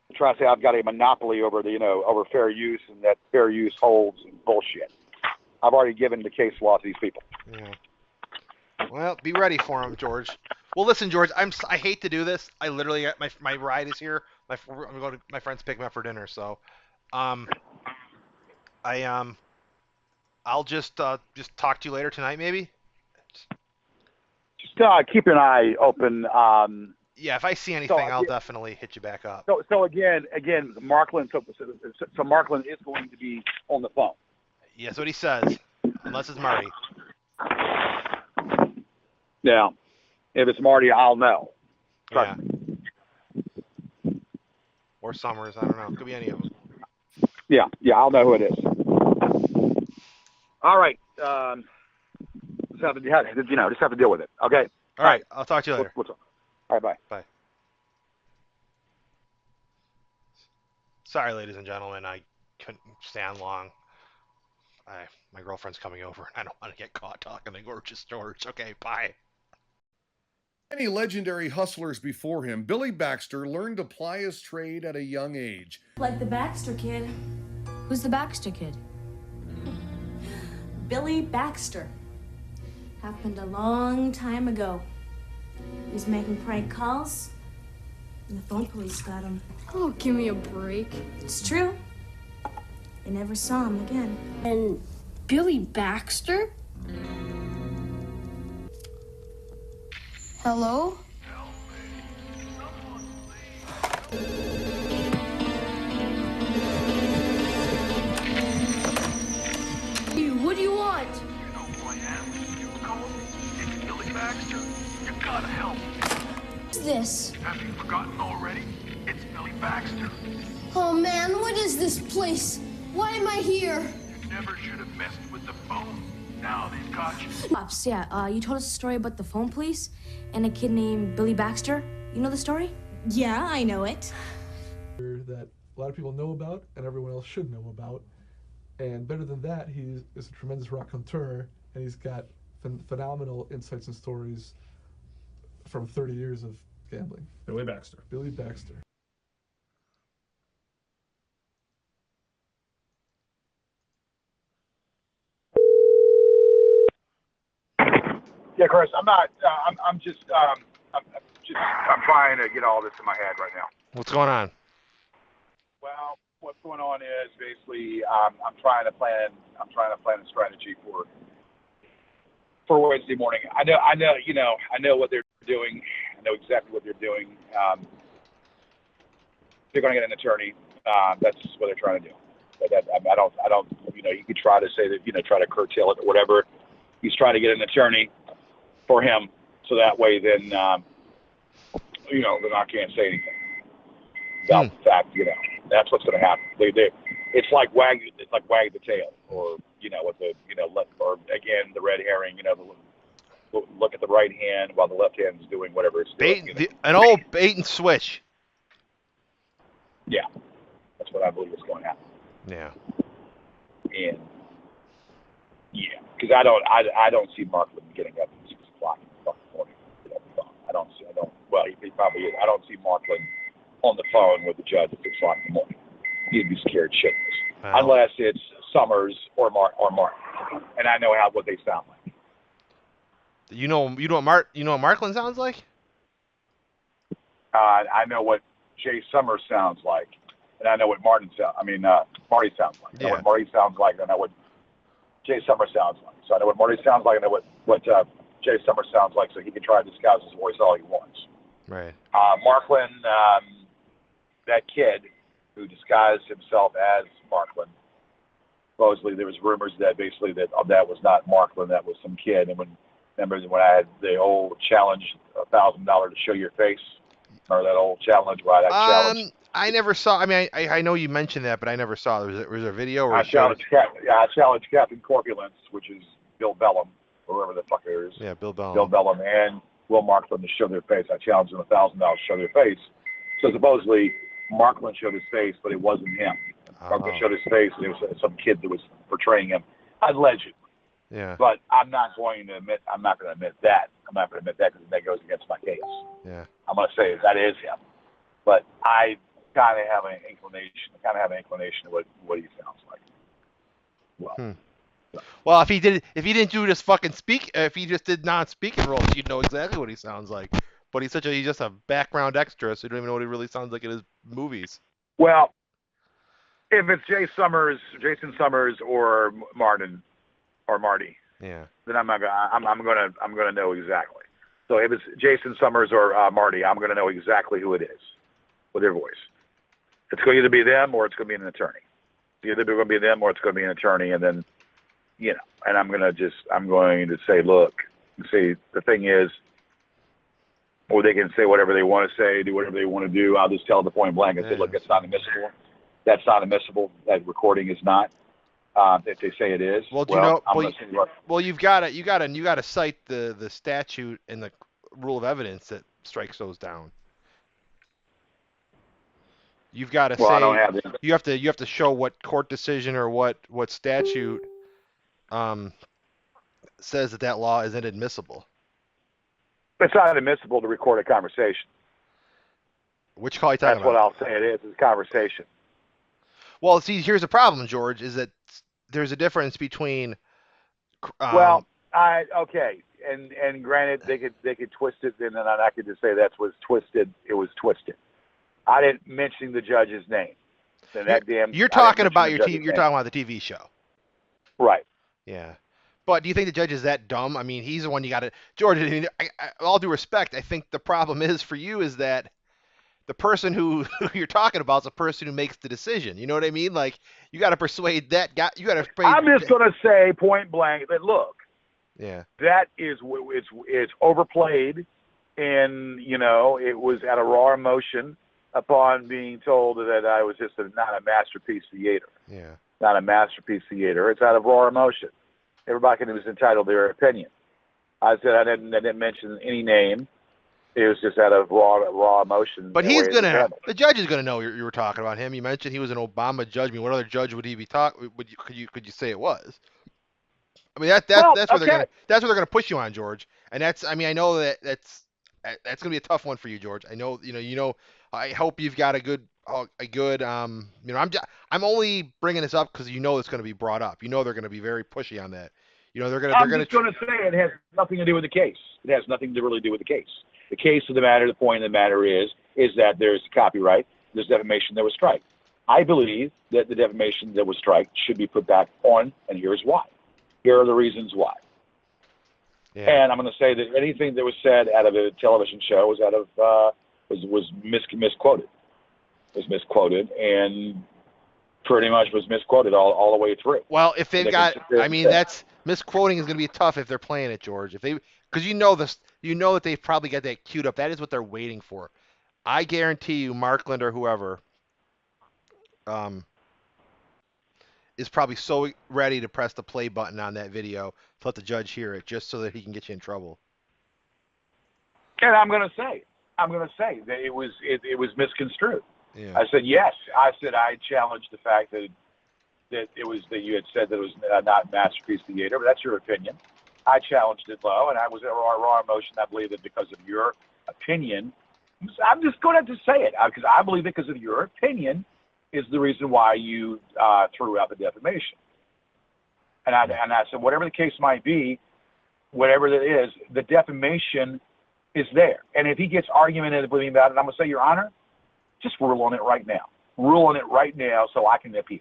I'm trying to say I've got a monopoly over over fair use, and that fair use holds and bullshit. I've already given the case law to these people. Yeah. Well, be ready for him, George. Well, listen, George. I hate to do this. I literally my ride is here. I'm gonna go to my friends pick me up for dinner. So, I'll just talk to you later tonight, maybe. Just keep an eye open. Yeah, if I see anything, I'll definitely hit you back up. So again, Markland. So Markland is going to be on the phone. Yeah, that's what he says, unless it's Marty. Yeah, if it's Marty, I'll know. Yeah. Or Summers, I don't know. Could be any of them. Yeah, I'll know who it is. All right. Just have to deal with it. Okay. All right. I'll talk to you later. All right. Bye. Bye. Sorry, ladies and gentlemen. I couldn't stand long. My girlfriend's coming over, and I don't want to get caught talking to Gorgeous George. Okay, bye. Many legendary hustlers before him, Billy Baxter learned to ply his trade at a young age. Like the Baxter kid. Who's the Baxter kid? Billy Baxter. Happened a long time ago. He was making prank calls, and the phone police got him. Oh, give me a break. It's true. They never saw him again. And Billy Baxter? Hello? What do you want? You know who I am? You called? It's Billy Baxter. You gotta help. What's this? Have you forgotten already? It's Billy Baxter. Oh man, what is this place? Why am I here? You never should have messed with the phone. Now they've got you. Pops, yeah, you told us a story about the phone police and a kid named Billy Baxter. You know the story? Yeah, I know it. That a lot of people know about and everyone else should know about. And better than that, he is a tremendous raconteur, and he's got phenomenal insights and stories from 30 years of gambling. Billy Baxter. Billy Baxter. Yeah, Chris, I'm not. I'm trying to get all this in my head right now. What's going on? Well, what's going on is basically I'm trying to plan a strategy for Wednesday morning. I know what they're doing. I know exactly what they're doing. They're going to get an attorney. That's what they're trying to do. But I don't. You could try to say that try to curtail it or whatever. He's trying to get an attorney for him, so that way then then I can't say anything about the fact. That's what's going to happen. It's like wag the tail, or or again the red herring. Look at the right hand while the left hand is doing whatever it's doing. An old bait and switch. Yeah, that's what I believe is going to happen. Yeah. And yeah, because I don't see Markland getting up at 6 o'clock in the morning. I don't. Well, he probably is. I don't see Markland on the phone with the judge at 6 o'clock in the morning. He'd be scared shitless. Wow. Unless it's Summers or Martin. And I know what they sound like. You know what Markland sounds like? I know what Jay Summers sounds like, and I know what Marty sounds like. I know what Marty sounds like. I know what Jay Summers sounds like. So I know what Marty sounds like. I know what Jay Summers sounds like. So he can try to disguise his voice all he wants. Right. Markland, that kid who disguised himself as Markland. Supposedly there was rumors that basically that was not Markland, that was some kid. And remember when I had the old challenge, $1,000 to show your face, or that old challenge where I challenged. I never saw. I mean, I know you mentioned that, but I never saw. Was there a video? Or I challenged Captain Corpulence, which is Bill Bellum, or whoever the fuck it is. Yeah, Bill Bellum. Bill Bellum and Will Markland to show their face. I challenged them $1,000 to show their face. So supposedly Markland showed his face, but it wasn't him. Markland showed his face, and it was some kid that was portraying him. Allegedly. Yeah. But I'm not going to admit that. I'm not going to admit that because that goes against my case. Yeah. I'm going to say that is him. But I kind of have an inclination of what he sounds like. Well. Well, if he didn't do this fucking if he just did non-speaking roles, you'd know exactly what he sounds like. But he's just a background extra, so you don't even know what he really sounds like in his movies. Well, if it's Jason Summers, or Martin, or Marty, yeah, then I'm gonna know exactly. So if it's Jason Summers or Marty, I'm gonna know exactly who it is with their voice. It's going to either be them or it's going to be an attorney. It's either going to be them or it's going to be an attorney, and then, and I'm going to say, look, the thing is, or they can say whatever they want to say, do whatever they want to do. I'll just tell them point blank and say, look, it's not admissible. That's not admissible. That recording is not. If they say it is, you've got to cite the statute and the rule of evidence that strikes those down. You've got to say I don't have you have to show what court decision or what statute says that law isn't admissible. It's not admissible to record a conversation. Which call are you talking about? That's what I'll say it is. It's conversation. Well, see, here's the problem, George, is that there's a difference between. Okay, and granted, they could twist it, and then I could just say that was twisted. It was twisted. I didn't mention the judge's name. You're talking about your TV. You're talking about the TV show, right? Yeah, but do you think the judge is that dumb? I mean, he's the one you got to. George, I mean, all due respect, I think the problem is for you is that the person who you're talking about is the person who makes the decision. You know what I mean? Like, you got to persuade that guy. You got to. I'm just gonna say point blank that look. Yeah. That is it's overplayed, and it was at a raw emotion upon being told that I was just not a masterpiece theater. Yeah. Not a masterpiece theater. It's out of raw emotion. Everybody was entitled to their opinion. I said I didn't mention any name. It was just out of raw emotion. But the judge is gonna know you were talking about him. You mentioned he was an Obama judge. I mean, what other judge would he be talking? Could you say it was? I mean, that's where they're gonna push you on, George. And I know that's gonna be a tough one for you, George. I know I hope you've got a good. I'm only bringing this up because it's going to be brought up. They're going to be very pushy on that. I'm just going to say it has nothing to do with the case. It has nothing to really do with the case. The case of the matter, the point of the matter is that there's copyright, there's defamation, there was strike. I believe that the defamation that was strike should be put back on, and here's why. Here are the reasons why. Yeah. And I'm going to say that anything that was said out of a television show was misquoted. Was misquoted and pretty much was misquoted all the way through. Well, if they've that's misquoting is going to be tough if they're playing it, George. Because that they've probably got that queued up. That is what they're waiting for. I guarantee you, Markland or whoever, is probably so ready to press the play button on that video to let the judge hear it, just so that he can get you in trouble. And I'm going to say that it was misconstrued. Yeah. I said yes. I challenged the fact that you had said that it was not masterpiece theater, but that's your opinion. I challenged it low, and I was at raw emotion. I believe that because of your opinion, I'm just going to say it because I believe it because of your opinion is the reason why you threw out the defamation. And I said, whatever the case might be, whatever it is, the defamation is there. And if he gets argumentative with me about it, I'm going to say, Your Honor, just rule on it right now. Rule on it right now so I can appeal.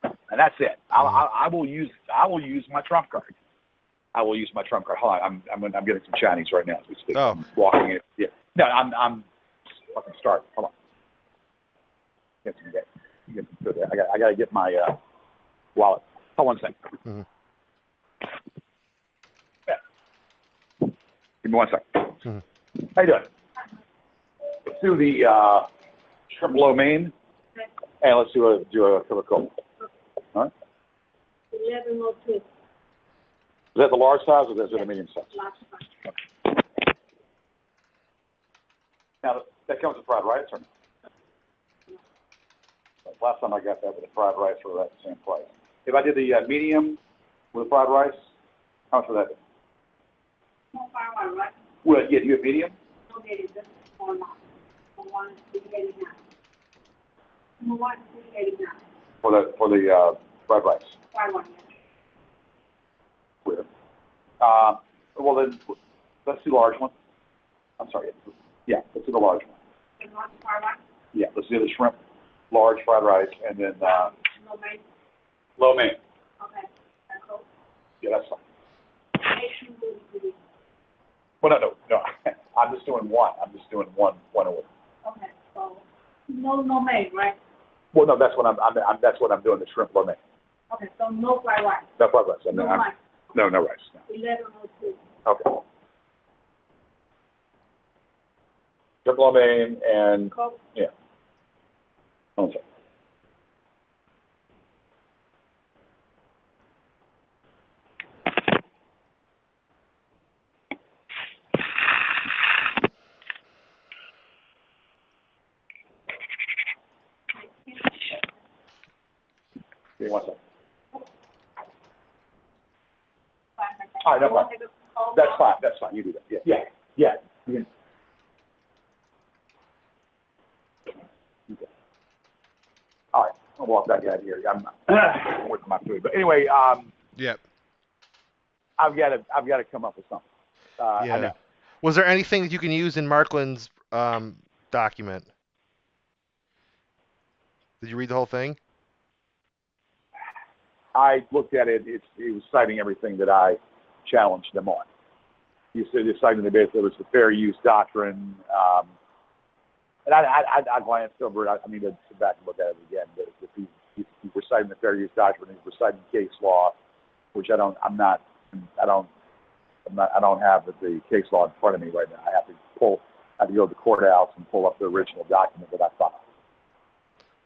And that's it. I will use my trump card. I will use my trump card. Hold on, I'm getting some Chinese right now as we speak. Oh. I'm walking in. Yeah. No, I'm fucking start. Hold on. Get some food there. I gotta get my wallet. Hold on a second. Mm-hmm. Yeah. Give me 1 second. Mm-hmm. How you doing? Let's do the shrimp lo mein, and let's do a Philip Cole. All right. 1102. Is that the large size or is it the medium size? Large size. Now that comes with fried rice, or no? Last time I got that with the fried rice for that same price. If I did the medium with fried rice, how much would that be? No fried rice. Well, yeah, do you have medium? No medium, just for one. For one, 389. For one, 389. For the fried rice. Fried one, yes. Weird. Well then, let's do the large one. I'm sorry. Yeah, let's do the large one. And one fried rice. Yeah, let's do the shrimp, large fried rice, and then No main. lo mein. Okay. That's all. Yeah, that's fine. Make sure you do it. Well, no. I'm just doing one. I'm just doing one order. Okay, so no main, right? Well, no, that's what that's what I'm doing. The shrimp lo mein. Okay, so no fried rice. No fried rice. No rice. No rice. No. 1102. Okay. Shrimp lo mein and Coke. yeah. One second. Give me 1 second. All right, no problem. That's fine. You do that. Yeah. You can- Okay. All right, I'll walk back out here. I'm working my food, but anyway, Yep. I've got to come up with something. I Yeah. know. Was there anything that you can use in Markland's document? Did you read the whole thing? I looked at it. It was citing everything that I challenged them on. He said it's citing the basically it was the fair use doctrine. And I glanced over it. I need to sit back and look at it again. But if he's reciting the fair use doctrine, he's reciting case law, which I don't have the case law in front of me right now. I have to go to the courthouse and pull up the original document that I filed.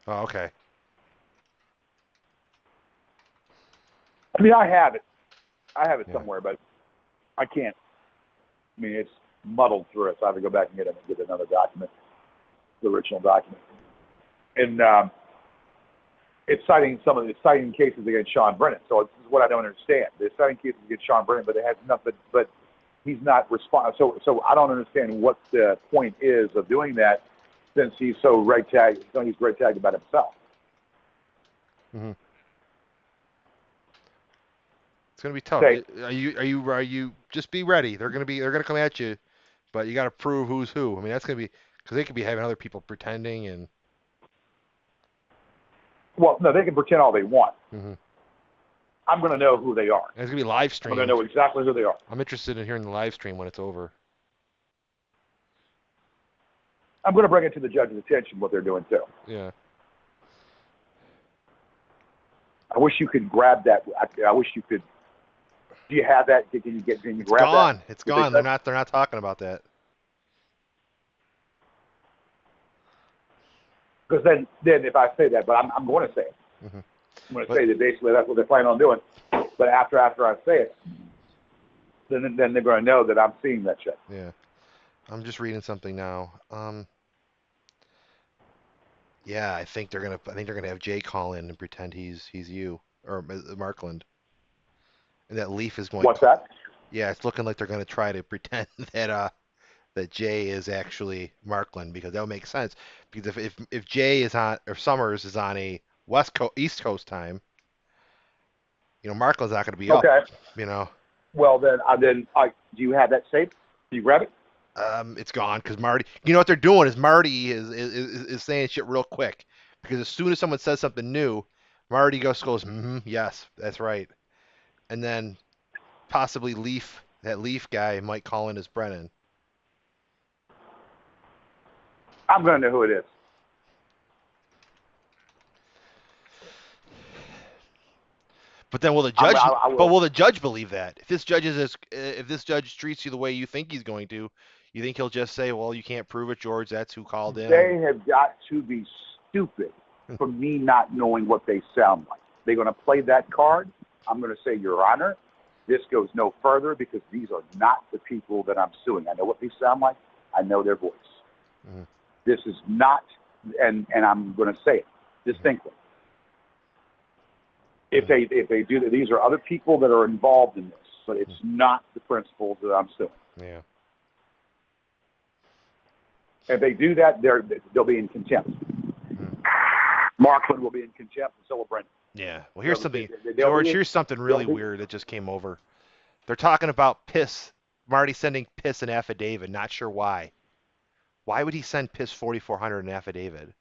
Oh, okay. I mean, I have it. I have it Yeah. somewhere, but I can't. I mean, it's muddled through it, so I have to go back and get another document, the original document. And it's citing cases against Sean Brennan. So this is what I don't understand. They're citing cases against Sean Brennan, but it has nothing. But he's not responding. So I don't understand what the point is of doing that, since he's so red tagged. He's red tagged about himself. Mm-hmm. It's gonna be tough. Okay. Are you? Just be ready. They're gonna come at you, but you got to prove who's who. I mean, that's gonna be because they could be having other people pretending and. Well, no, they can pretend all they want. Mm-hmm. I'm going to know who they are. And it's gonna be live I'm streamed. going to know exactly who they are. I'm interested in hearing the live stream when it's over. I'm going to bring it to the judge's attention what they're doing too. Yeah. I wish you could grab that. I wish you could. Do you have that? Can you grab Gone. that? It's gone. They're not talking about that. Because then if I say that, but I'm going to say it. Mm-hmm. I'm going to say that basically that's what they're planning on doing. But after I say it, then they're going to know that I'm seeing that shit. Yeah. I'm just reading something now. Yeah, I think they're gonna have Jay call in and pretend he's you or Markland. And that Leaf is going. What's that? Yeah, it's looking like they're gonna try to pretend that that Jay is actually Markland, because that would make sense. Because if Jay is on, or Summers is on a East Coast time, Markland's not going to be up. Okay. Well, then do you have that saved? Do you grab it? It's gone because Marty. You know what they're doing is Marty is saying shit real quick, because as soon as someone says something new, Marty goes, yes, that's right, and then possibly that Leaf guy might call in as Brennan. I'm going to know who it is. But then will the judge? But will the judge believe that? If this judge treats you the way you think he's going to, you think he'll just say, "Well, you can't prove it, George. That's who called in." They have got to be stupid for me not knowing what they sound like. They're going to play that card. I'm going to say, Your Honor, this goes no further because these are not the people that I'm suing. I know what they sound like. I know their voice. Mm-hmm. This is not, and I'm going to say it distinctly. If they do that, these are other people that are involved in this, but it's not the principals that I'm suing. Yeah. If they do that, they'll be in contempt. Markland will be in contempt, and so will Brendan. Yeah. Well, here's something, George. Here's something really weird that just came over. They're talking about Piss. Marty sending Piss an affidavit. Not sure why. Why would he send Piss 4400 an affidavit?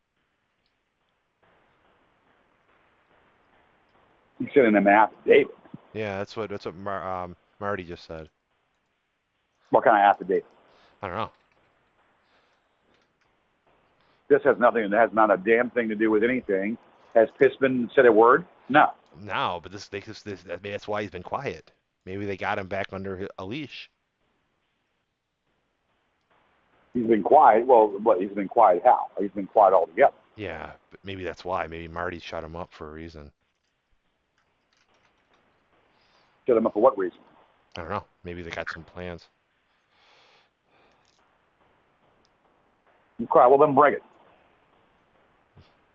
He's sending an affidavit. Yeah, that's what Marty just said. What kind of affidavit? I don't know. This has nothing. It has not a damn thing to do with anything. Has Pissman said a word? No. No, but that's why he's been quiet. Maybe they got him back under a leash. He's been quiet. Well, he's been quiet how? He's been quiet altogether. Yeah, but maybe that's why. Maybe Marty shut him up for a reason. Shut him up for what reason? I don't know. Maybe they got some plans. Okay, well then bring it.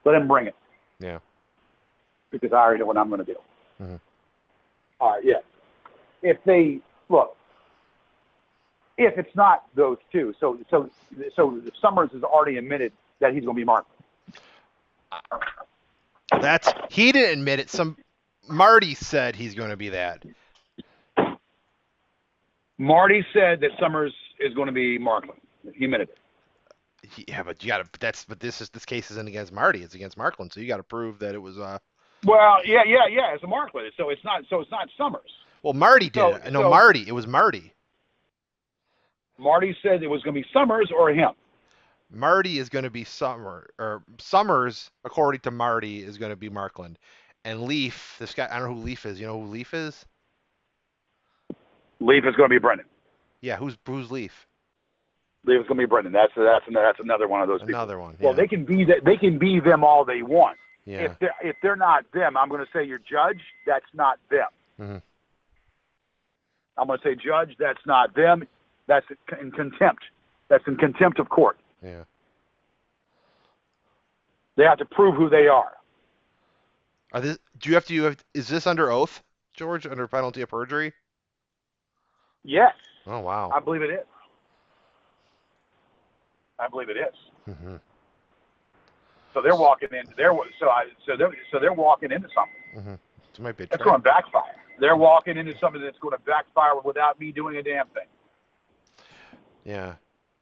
Let him bring it. Yeah. Because I already know what I'm going to do. Mm-hmm. All right, yeah. If it's not those two, so Summers has already admitted that he's going to be Markland. He didn't admit it. Marty said he's going to be that. Marty said that Summers is going to be Markland. He admitted it. Yeah, but this case isn't against Marty. It's against Markland. So you got to prove that it was. Well, yeah. It's a Markland. So it's not Summers. Well, Marty did it. No, Marty. It was Marty. Marty said it was going to be Summers or him. Marty is going to be Summers, according to Marty, is going to be Markland. And Leaf, this guy, I don't know who Leaf is. You know who Leaf is? Leaf is going to be Brendan. Yeah, who's Leaf? Leaf is going to be Brendan. That's another one of those people. Another one. Yeah. Well, they can be them all they want. Yeah. If they're not them, I'm going to say your judge. That's not them. Mm-hmm. I'm going to say judge. That's not them. That's in contempt. That's in contempt of court. Yeah. They have to prove who they are. Is this under oath, George, under penalty of perjury? Yes. Oh, wow. I believe it is. Mm-hmm. So they're walking into they're walking into something. Mm-hmm. So it might be that's going to backfire. They're walking into something that's going to backfire without me doing a damn thing. Yeah.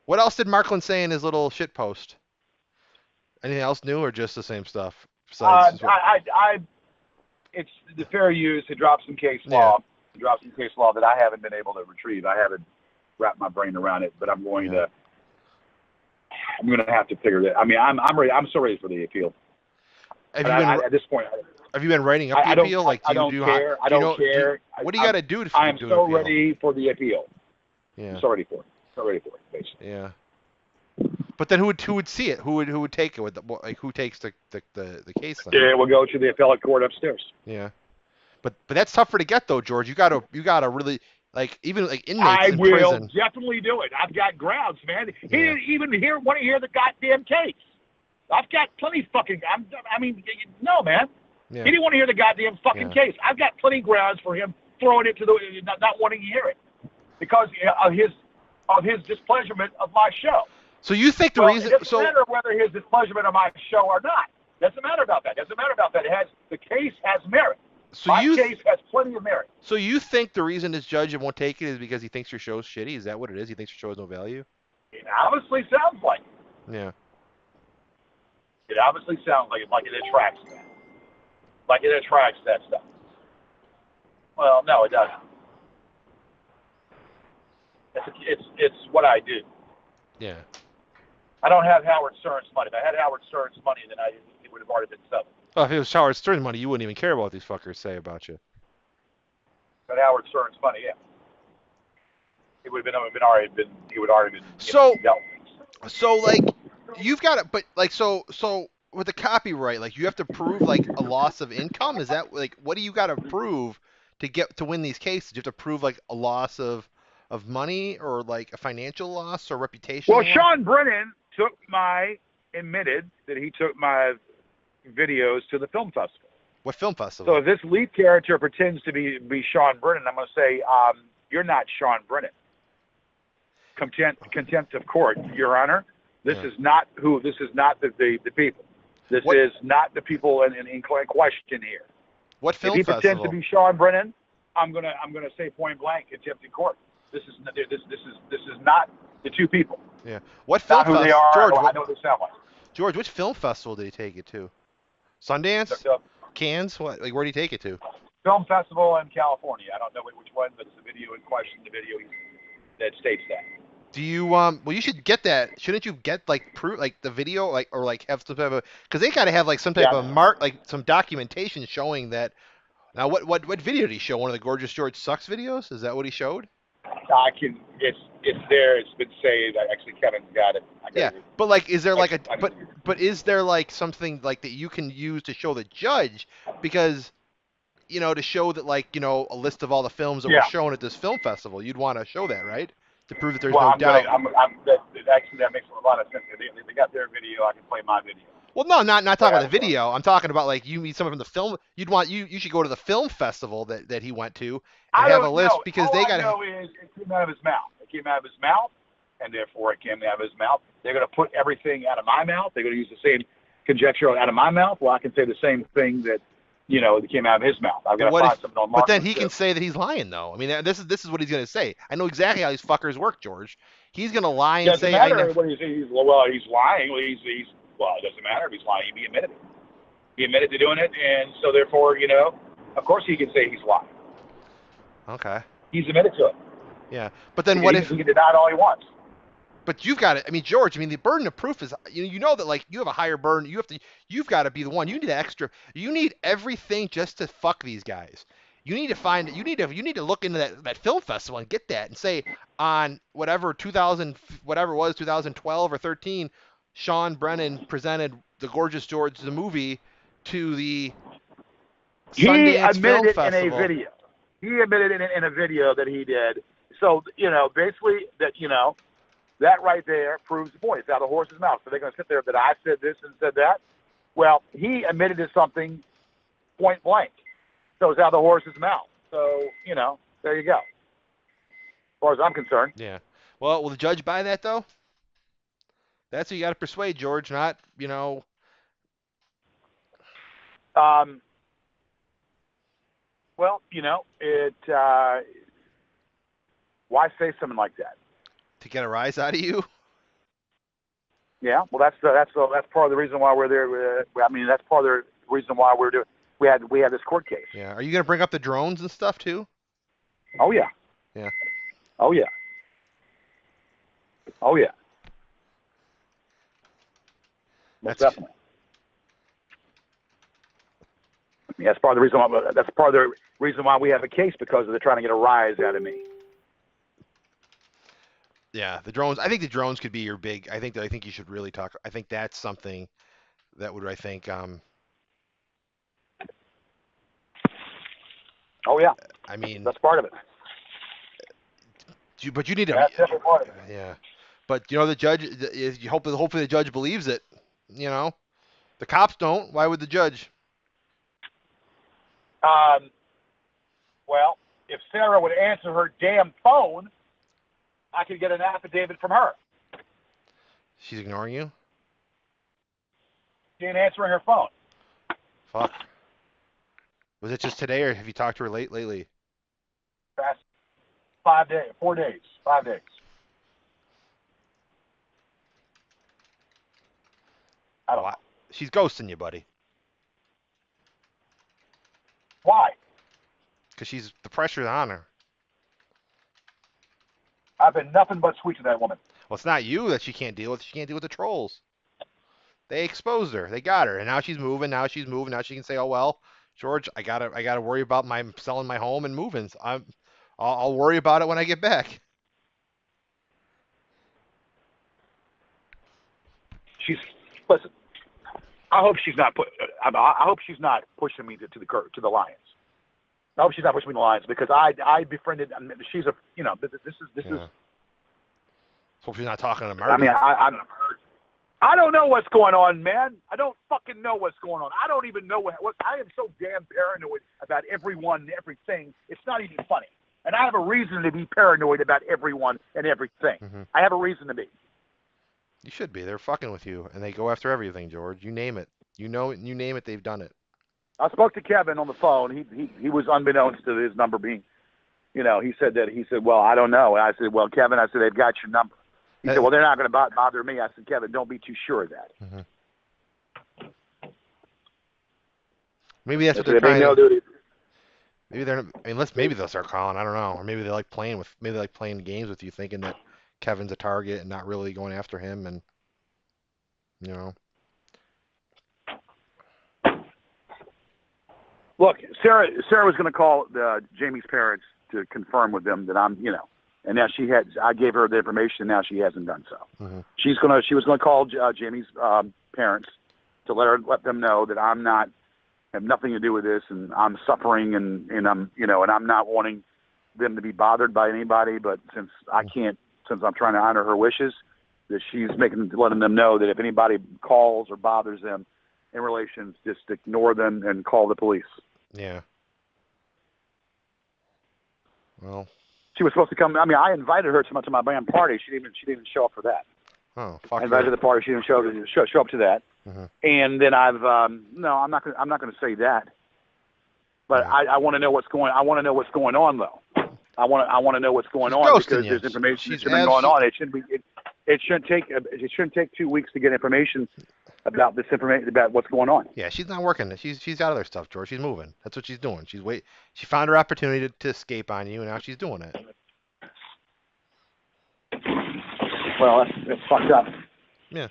What else did Markland say in his little shit post? Anything else new or just the same stuff? It's the fair use. It drops some case law. It drops some case law that I haven't been able to retrieve. I haven't wrapped my brain around it, but I'm going to have to figure that. I mean, I'm ready. I'm so ready for the appeal. At this point, have you been writing up the appeal? I don't care. What do you got to do to? I'm so ready for the appeal. Yeah. I'm so ready for it. Basically. Yeah. But then who would see it? Who would take it? Who takes the case then? Yeah, we'll go to the appellate court upstairs. Yeah. But that's tougher to get though, George. You gotta really even inmates in prison. I will definitely do it. I've got grounds, man. He didn't even want to hear the goddamn case. I've got plenty fucking. No, man. Yeah. He didn't want to hear the goddamn fucking case. I've got plenty grounds for him throwing it to not wanting to hear it because of his of his displeasurement of my show. So you think the Well, reason? it doesn't So matter whether his displeasure of my show or not. Doesn't matter about that. Doesn't matter about that. The case has merit. so My you case has plenty of merit. so you think the reason this judge won't take it is because he thinks your show's shitty? Is that what it is? He thinks your show has no value? It obviously sounds like it. Yeah. It obviously sounds like it attracts that. Like it attracts that stuff. Well, no, it doesn't. It's what I do. Yeah. I don't have Howard Stern's money. If I had Howard Stern's money, then it would have already been settled. Well, if it was Howard Stern's money, you wouldn't even care about what these fuckers say about you. But Howard Stern's money, yeah. It would have already been So- dealt with. So like you've got it, but like so with the copyright, like you have to prove like a loss of income. Is that like what do you got to prove to win these cases? Do you have to prove like a loss of money or like a financial loss or reputation? Well, Sean Brennan admitted that he took my videos to the film festival. What film festival? So if this lead character pretends to be Sean Brennan, I'm going to say, you're not Sean Brennan. Contempt of court, Your Honor. This is not the people. This is not the people in question here. What film if he festival? pretends to be Sean Brennan, I'm gonna say point blank contempt in court. This is not the two people. Yeah. What film Not who they festival? are. George, I know what they sound like. George, which film festival did he take it to? Sundance? The Cannes? What? Like where did he take it to? film festival in California. I don't know which one, but it's the video in question. The video that states that. Do you well you should get that. Shouldn't you get like proof like the video like or like have some type of because they gotta have like some type of some documentation showing that. Now what video did he show? One of the Gorgeous George Sucks videos? Is that what he showed? It's there. It's been saved. Actually Kevin's got it. But like is there like but is there like something like that you can use to show the judge because to show that like a list of all the films that were shown at this film festival, you'd want to show that, right? To prove that there's no doubt. Actually, that makes a lot of sense. They got their video. I can play my video. Well, no, not talking about the video. I'm talking about like you meet someone from the film. You should go to the film festival that he went to and have a list because they got. All I know is it came out of his mouth. It came out of his mouth, and therefore it came out of his mouth. They're going to put everything out of my mouth. They're going to use the same conjecture out of my mouth. Well, I can say the same thing that that came out of his mouth. I've got to find something on But then he can say that he's lying, though. I mean, this is what he's going to say. I know exactly how these fuckers work, George. He's going to lie and say, "I never." He's lying. Well, it doesn't matter if he's lying. He admitted it. He admitted to doing it, and so therefore, of course, he can say he's lying. Okay. He's admitted to it. Yeah, but then what if he can deny it all he wants? But you've got it. I mean, George. I mean, the burden of proof is you know that like you have a higher burden. You've got to be the one. You need extra. You need everything just to fuck these guys. You need to find. You need to look into that film festival and get that and say on whatever 2012 or 13, Sean Brennan presented the Gorgeous George the movie to the Sundance Film Festival. In a video. He admitted in a video that he did. So basically that that right there proves the point. It's out of the horse's mouth. So they're going to sit there that I said this and said that. Well, he admitted to something point blank. So it's out of the horse's mouth. So, there you go. As far as I'm concerned. Yeah. Well, will the judge buy that, though? That's who you got to persuade, George, not. Well, why say something like that? To get a rise out of you? Yeah, well, that's part of the reason why we're there. That's part of the reason why we're doing. We had this court case. Yeah. Are you gonna bring up the drones and stuff too? Oh yeah. Yeah. Oh yeah. Oh yeah. Most definitely. That's part of the reason why. That's part of the reason why we have a case because they're trying to get a rise out of me. Yeah, the drones. I think the drones could be your big. I think you should really talk. I think that's something that would. I think. Oh yeah. I mean, that's part of it. But you need to. That's definitely part of it. Yeah, but the judge. You hopefully the judge believes it. The cops don't. Why would the judge? Well, if Sarah would answer her damn phone, I could get an affidavit from her. She's ignoring you? She ain't answering her phone. Fuck. Was it just today, or have you talked to her lately? Past 5 days, 4 days, 5 days. I don't know. She's ghosting you, buddy. Why? Because the pressure's on her. I've been nothing but sweet to that woman. Well, it's not you that she can't deal with. She can't deal with the trolls. They exposed her. They got her, and now she's moving. Now she can say, "Oh well, George, I gotta worry about selling my home and moving. I'll worry about it when I get back." Listen. I hope she's not pushing me to the lions. I hope she's not pushing me to the lions because I befriended. I mean, she's a this is. Hope she's not talking to Marty. I mean, I don't know what's going on, man. I don't fucking know what's going on. I don't even know what I am so damn paranoid about everyone and everything. It's not even funny. And I have a reason to be paranoid about everyone and everything. Mm-hmm. I have a reason to be. You should be. They're fucking with you, and they go after everything, George. You name it. You name it, they've done it. I spoke to Kevin on the phone. He was unbeknownst to his number being, he said, well, I don't know. And I said, well, Kevin, they've got your number. He said, well, they're not going to bother me. I said, Kevin, don't be too sure of that. Mm-hmm. Maybe that's what they're trying to. Maybe they're. I mean, maybe they'll start calling. I don't know. Or maybe they like playing games with you, thinking that Kevin's a target and not really going after him, and Look, Sarah was going to call Jamie's parents to confirm with them that I'm, and now I gave her the information, and now she hasn't done so. Mm-hmm. She was going to call Jamie's parents to let them know that have nothing to do with this, and I'm suffering, and I'm, and I'm not wanting them to be bothered by anybody, but since I'm trying to honor her wishes, that she's letting them know that if anybody calls or bothers them in relations, just ignore them and call the police. Yeah. Well, she was supposed to come. I mean, I invited her to my band party. She didn't even show up for that. Oh, fuck. I invited her to the party. She didn't show up to that. Mm-hmm. And then I'm not going to say that. But yeah. I want to know what's going. I want to know what's going on, though. I want to know what's going on because there's information that's been going on. It shouldn't take 2 weeks to get information about this information about what's going on. Yeah, she's not working. She's out of their stuff, George. She's moving. That's what she's doing. She found her opportunity to escape on you, and now she's doing it. Well, that's fucked up. Yeah.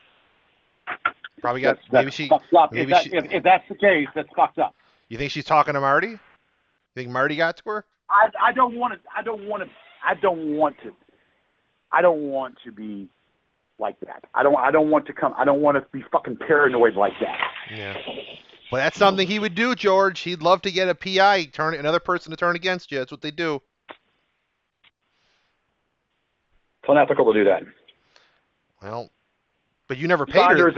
Probably got that's fucked up. If that's the case, that's fucked up. You think she's talking to Marty? You think Marty got to her? I don't want to be like that. I don't want to be fucking paranoid like that. Yeah. Well, that's something he would do, George. He'd love to get a PI, another person to turn against you. That's what they do. It's unethical to do that. Well, but you never paid her.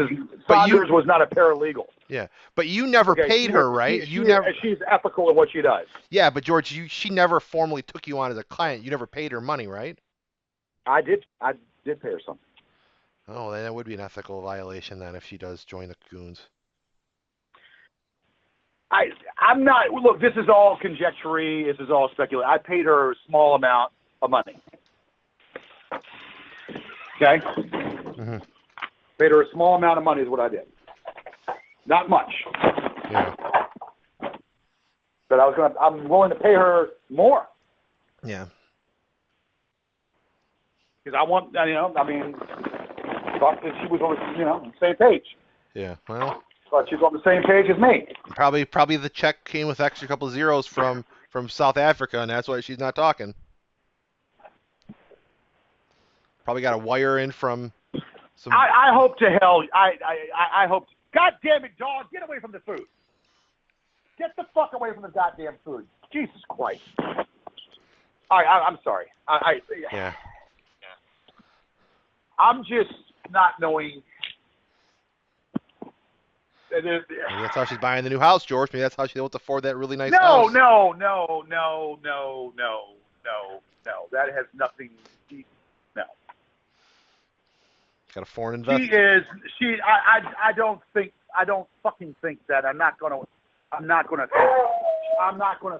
Saunders was not a paralegal. Yeah, but you never paid her, right? She's ethical in what she does. Yeah, but George, she never formally took you on as a client. You never paid her money, right? I did pay her something. Oh, then that would be an ethical violation then if she does join the goons. I'm not. Look, this is all conjecture. This is all speculation. I paid her a small amount of money. Okay. Mm-hmm. Paid her a small amount of money is what I did. Not much. Yeah. But I'm willing to pay her more. Yeah. Because I want, thought that she was on the same page. Yeah. Well. Thought she was on the same page as me. Probably the check came with extra couple zeros from South Africa, and that's why she's not talking. Probably got a wire in from some. I hope to hell. I hope. God damn it, dog! Get away from the food. Get the fuck away from the goddamn food. Jesus Christ. I'm sorry. Yeah. I'm just not knowing. Maybe that's how she's buying the new house, George. Maybe that's how she's able to afford that really nice house. No. That has nothing. No. Got a foreign She investor. is. I don't think. I don't fucking think that. I'm not gonna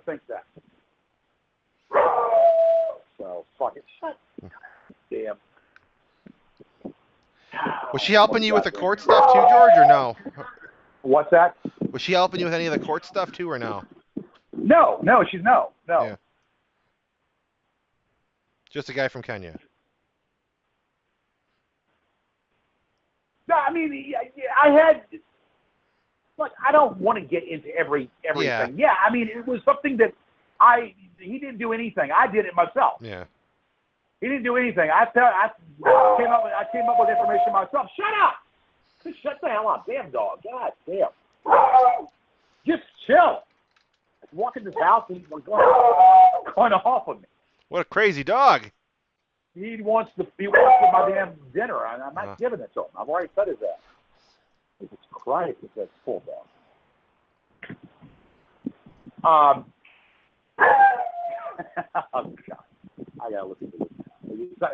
think that. So fuck it. Shut. Damn. Was she helping you with the court stuff too, George, or no? What's that? Was she helping you with any of the court stuff too, or no? No, she's no. Yeah. Just a guy from Kenya. No, I mean, I had. Look, I don't want to get into everything. Yeah, I mean, it was something that he didn't do anything. I did it myself. Yeah. He didn't do anything. I came up with information myself. Shut up! Just shut the hell up, damn dog. God damn. Just chill. Walk in this house and he's going off on me. What a crazy dog. He wants my damn dinner, and I'm not giving it to him. I've already said his ass. Jesus Christ, it's that full dog. Oh God, I gotta listen to this.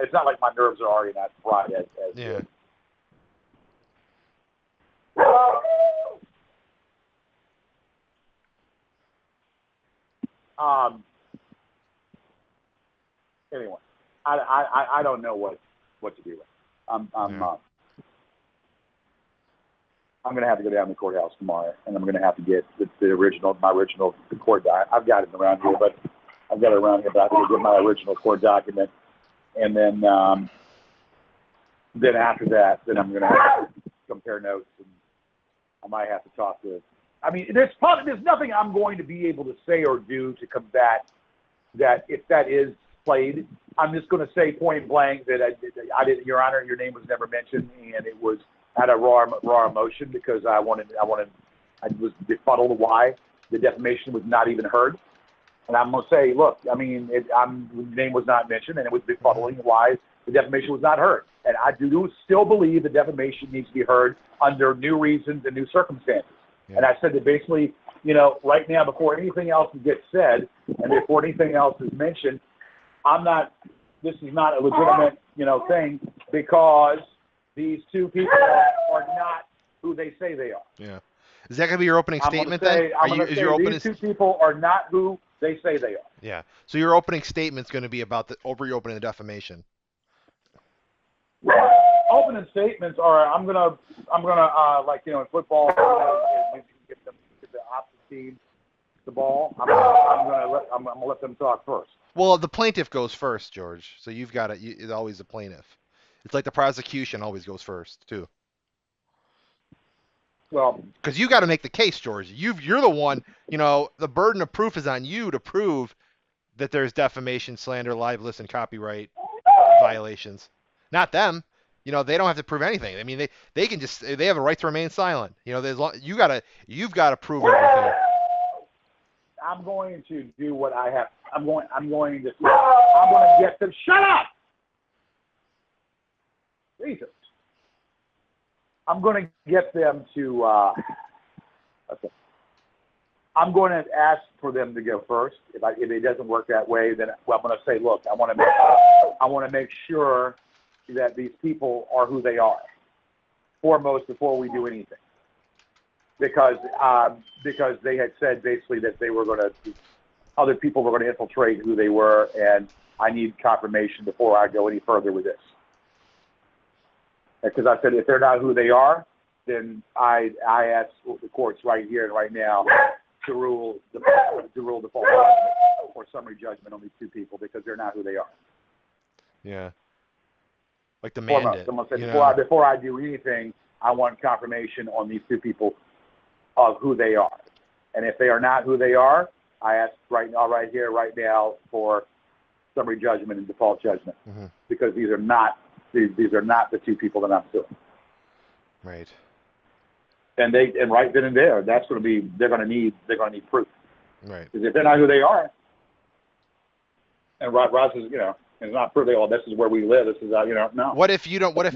It's not like my nerves are already not fried as Yeah. Anyway, I don't know what to do. I'm gonna have to go down to the courthouse tomorrow, and I'm gonna have to get my original court document. I've got it around here, but I have to get my original court document, and then after that, then I'm gonna have to compare notes, and I might have to talk to. I mean, there's nothing I'm going to be able to say or do to combat that if that is played. I'm just going to say point blank that I didn't, Your Honor, your name was never mentioned, and it was out of raw emotion because I was befuddled why the defamation was not even heard. And I'm going to say, look, I mean, the name was not mentioned, and it was befuddling why the defamation was not heard. And I do still believe the defamation needs to be heard under new reasons and new circumstances. Yeah. And I said that basically, right now, before anything else gets said and before anything else is mentioned, this is not a legitimate, thing because these two people are not who they say they are. Yeah. Is that going to be your opening statement then? These two people are not who they say they are. Yeah. So your opening statement's going to be about reopening the defamation. Opening statements are I'm gonna like in football, get the opposite team the ball. I'm gonna let them talk first. Well, the plaintiff goes first, George. So you've got it's always the plaintiff. It's like the prosecution always goes first too. Well, because you got to make the case, George. You're the one. The burden of proof is on you to prove that there's defamation, slander, libelous, and copyright violations. Not them. They don't have to prove anything. I mean, they can just they have a right to remain silent. You've got to prove everything. I'm going to do what I have. I'm going to get them. Shut up! Jesus. I'm going to get them to. Okay. I'm going to ask for them to go first. If it doesn't work that way, then I'm going to say, look, I want to make sure that these people are who they are, foremost before we do anything. Because they had said basically that other people were going to infiltrate who they were, and I need confirmation before I go any further with this. Because I said if they're not who they are, then I ask the courts right here and right now to rule default judgment or summary judgment on these two people because they're not who they are. Yeah. Like demand it. I'm going to say before I do anything, I want confirmation on these two people of who they are. And if they are not who they are, I ask right here, right now for summary judgment and default judgment because these are not the two people that I'm suing. Right. And right then and there, that's going to be they're going to need proof. Right. Because if they're not who they are, and Rod says, it's not proof. This is where we live. This is no. What if you don't? What if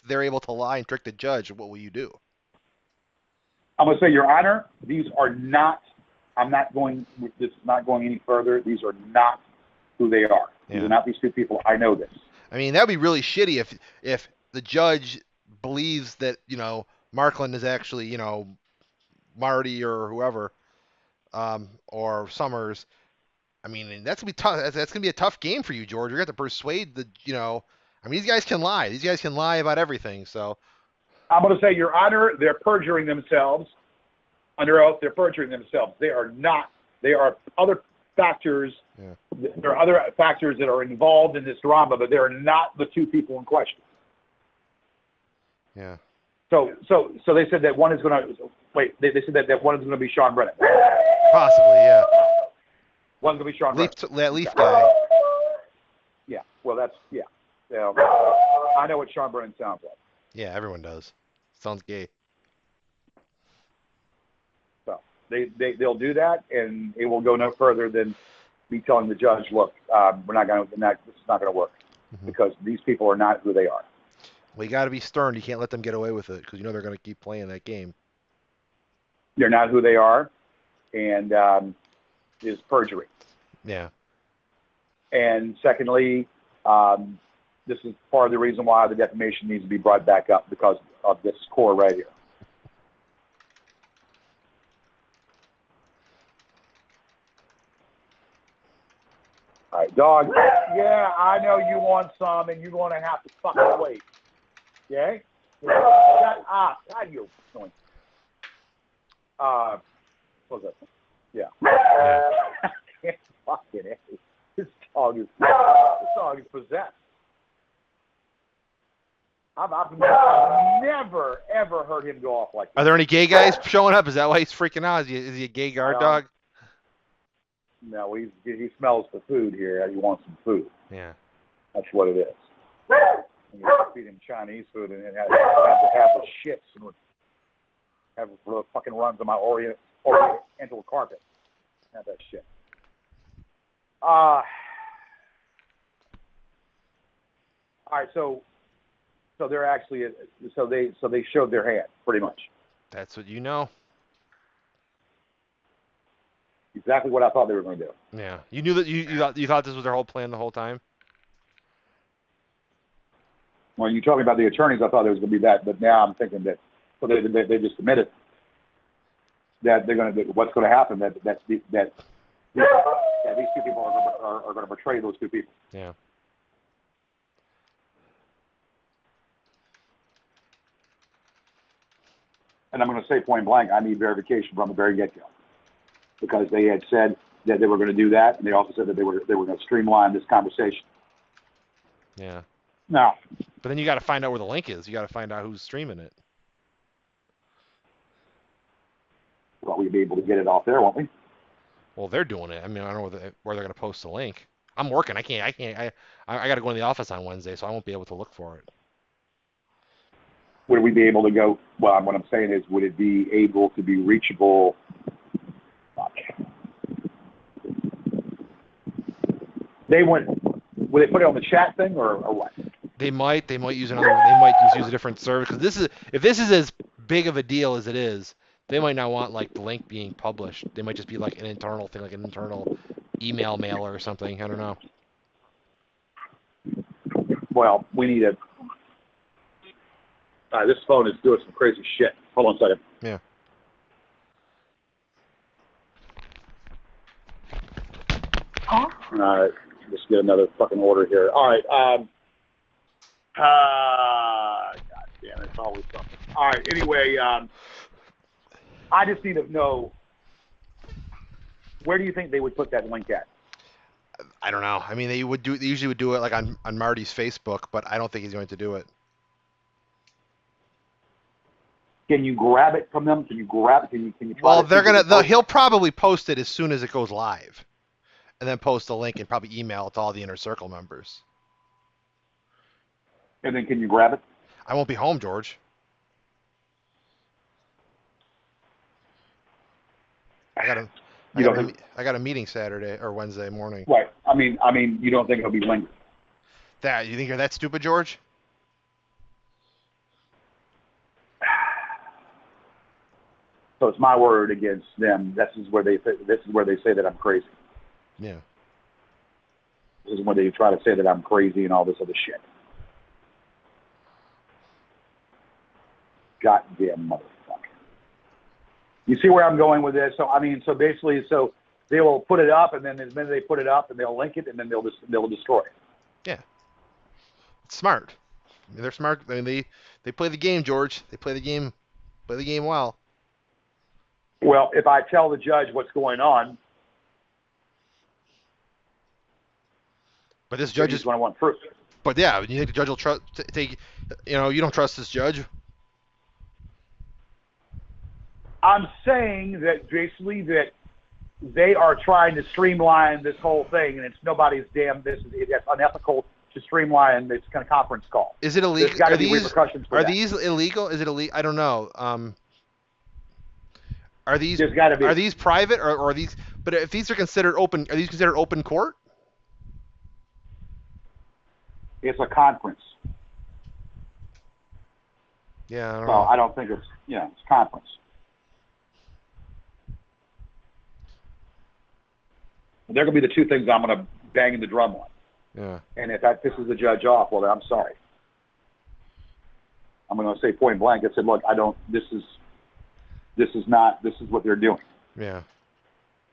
they're able to lie and trick the judge? What will you do? I'm going to say, Your Honor, these are not. I'm not going. This is not going any further. These are not who they are. Yeah. These are not these two people. I know this. I mean, that would be really shitty if the judge believes that Markland is actually Marty or whoever, or Summers. I mean, that's gonna be tough. That's gonna be a tough game for you, George. You're gonna have to persuade I mean, these guys can lie. These guys can lie about everything. So I'm going to say, Your Honor, they're perjuring themselves. Under oath, they're perjuring themselves. They are not. There are other factors. Yeah. There are other factors that are involved in this drama, but they're not the two people in question. yeah, So they said that one is going to wait. They said that one is going to be Sean Brennan. possibly, yeah. One's going to be Sean Brennan. That Leaf guy. Yeah. Well, that's yeah. I know what Sean Brennan sounds like. Yeah, everyone does. Sounds gay. So they'll do that, and it will go no further than me telling the judge, look, we're not going to. This is not going to work because these people are not who they are. Well, you got to be stern. You can't let them get away with it because they're going to keep playing that game. They're not who they are, and is perjury. Yeah. And secondly, this is part of the reason why the defamation needs to be brought back up because of this core right here. All right, dog. Yeah, I know you want some, and you're going to have to fucking wait. Okay? Shut up. God, you're annoying. What was that? Yeah. I can't fucking A. This dog is possessed. I've never, ever heard him go off like that. Are there any gay guys showing up? Is that why he's freaking out? Is he a gay guard dog? No, he smells the food here. He wants some food. Yeah. That's what it is. And you feed him Chinese food and have the shits and have the fucking runs on my oriental carpet. Have that shit. All right, so they're actually so they showed their hand pretty much. That's what you know. Exactly what I thought they were going to do. Yeah. You knew that you thought this was their whole plan the whole time? When you told me about the attorneys, I thought it was going to be that, but now I'm thinking that they just admitted that they're going to what's going to happen that these two people are going to betray those two people. Yeah. And I'm going to say point blank, I need verification from the very get-go, because they had said that they were going to do that, and they also said that they were going to streamline this conversation. Yeah. Now, but then you got to find out where the link is. You got to find out who's streaming it. Well, we'll be able to get it off there, won't we? Well, they're doing it. I mean, I don't know where they're going to post the link. I'm working. I got to go in the office on Wednesday, so I won't be able to look for it. Would we be able to go? Well, what I'm saying is, would it be able to be reachable? Would they put it on the chat thing or what? They might use another. They might just use a different service because if this is as big of a deal as it is, they might not want like the link being published. They might just be like an internal thing, like an internal email mailer or something. I don't know. Well, we need a. This phone is doing some crazy shit. Hold on a second. Yeah. All right. Let's get another fucking order here. All right. God damn, it's always something. All right. Anyway, I just need to know, where do you think they would put that link at? I don't know. I mean, they usually would do it like on Marty's Facebook, but I don't think he's going to do it. Can you grab it from them? Can you try? Well, he'll probably post it as soon as it goes live, and then post a link and probably email it to all the Inner Circle members. And then can you grab it? I won't be home, George. I got a meeting Saturday or Wednesday morning. Right. I mean, you don't think it'll be linked? You think you're that stupid, George? So it's my word against them. This is where they say that I'm crazy. Yeah. This is when they try to say that I'm crazy and all this other shit. Goddamn motherfucker. You see where I'm going with this? So, I mean, so basically, so they will put it up, and then the minute they put it up, and they'll link it, and then they'll destroy it. Yeah. It's smart. I mean, they're smart. I mean, they play the game, George. They play the game well. Well, if I tell the judge what's going on, But this judge he's is. going to want proof. But yeah, you think the judge will take? You know, you don't trust this judge. I'm saying that basically that they are trying to streamline this whole thing, and it's nobody's damn. It's unethical to streamline this kind of conference call. Is it illegal? There's got to be repercussions for that. These illegal? Is it illegal? I don't know. Are these There's got to be. Are these private or are these? But if these are considered open, are these considered open court? It's a conference. Yeah, I don't So know. I don't think it's it's conference. They're going to be the two things I'm going to bang in the drum on. Yeah. And if that pisses the judge off, well, then I'm sorry. I'm going to say point blank. I said, look, this is what they're doing. Yeah.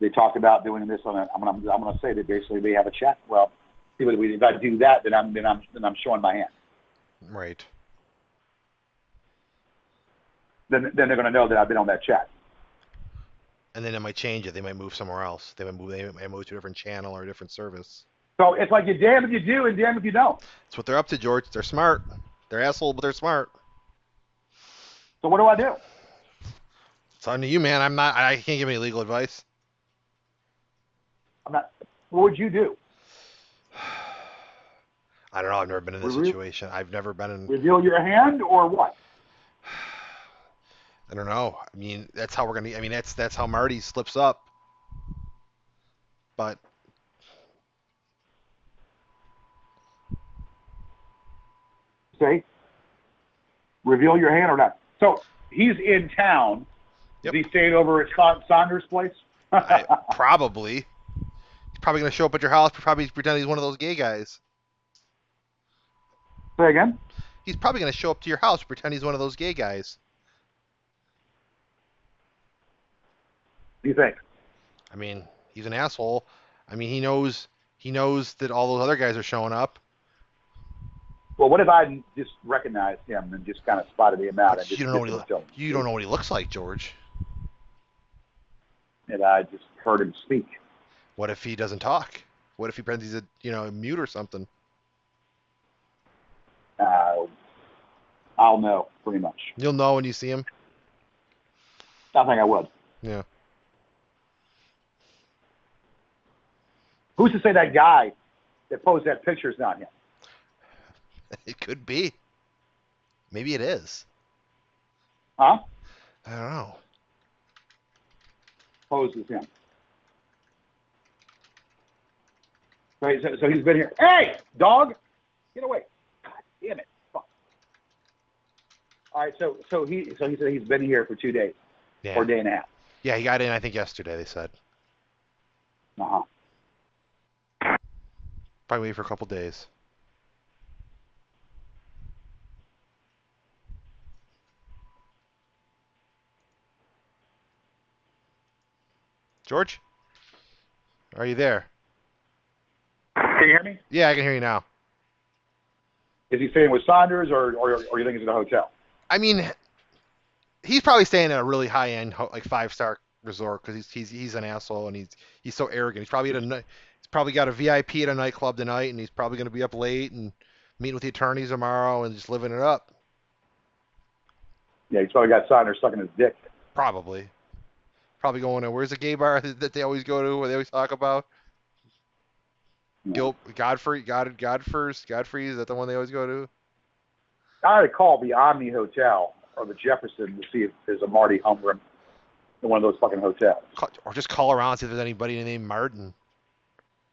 They talked about doing this on I'm going to say that basically they have a chat. Well, if I do that, then I'm showing my hand. Right. Then they're going to know that I've been on that chat. And then it might change it. They might move somewhere else. They might move to a different channel or a different service. So it's like you're damn if you do and damn if you don't. That's what they're up to, George. They're smart. They're asshole, but they're smart. So what do I do? It's on to you, man. I can't give any legal advice. I'm not. What would you do? I don't know. I've never been in this situation. I've never been in. Reveal your hand or what? I don't know. I mean, that's how we're gonna. I mean, that's how Marty slips up. But Say, reveal your hand or not. So he's in town. Yep. Is he staying over at Scott Saunders' place? probably. He's probably gonna show up at your house. Probably pretend he's one of those gay guys. Say again? He's probably gonna show up to your house, pretend he's one of those gay guys. What do you think? I mean, he's an asshole. I mean, he knows that all those other guys are showing up. Well, what if I just recognized him and just kind of spotted him out? And You don't know what he looks like, George. And I just heard him speak. What if he doesn't talk? What if he pretends he's a mute or something? I'll know pretty much. You'll know when you see him. I think I would. Yeah. Who's to say that guy that posed that picture is not him? It could be. Maybe it is. Huh? I don't know. Posed as him. So he's been here. Hey, dog, get away! God damn it! Fuck. All right, so he said he's been here for 2 days, Yeah. or a day and a half. Yeah, he got in. I think yesterday. They said. Uh-huh. Probably wait for a couple days. George, are you there? Can you hear me? Yeah, I can hear you now. Is he staying with Saunders, or you think he's in a hotel? I mean, he's probably staying at a really high-end, like 5-star resort because he's an asshole and he's so arrogant. He's probably got a VIP at a nightclub tonight, and he's probably going to be up late and meeting with the attorneys tomorrow and just living it up. Yeah, he's probably got Saunders sucking his dick. Probably going to, where's the gay bar that they always go to, where they always talk about? Yeah. Godfrey, is that the one they always go to? I had to call the Omni Hotel or the Jefferson to see if there's a Marty Humrum in one of those fucking hotels. Or just call around, see if there's anybody named Martin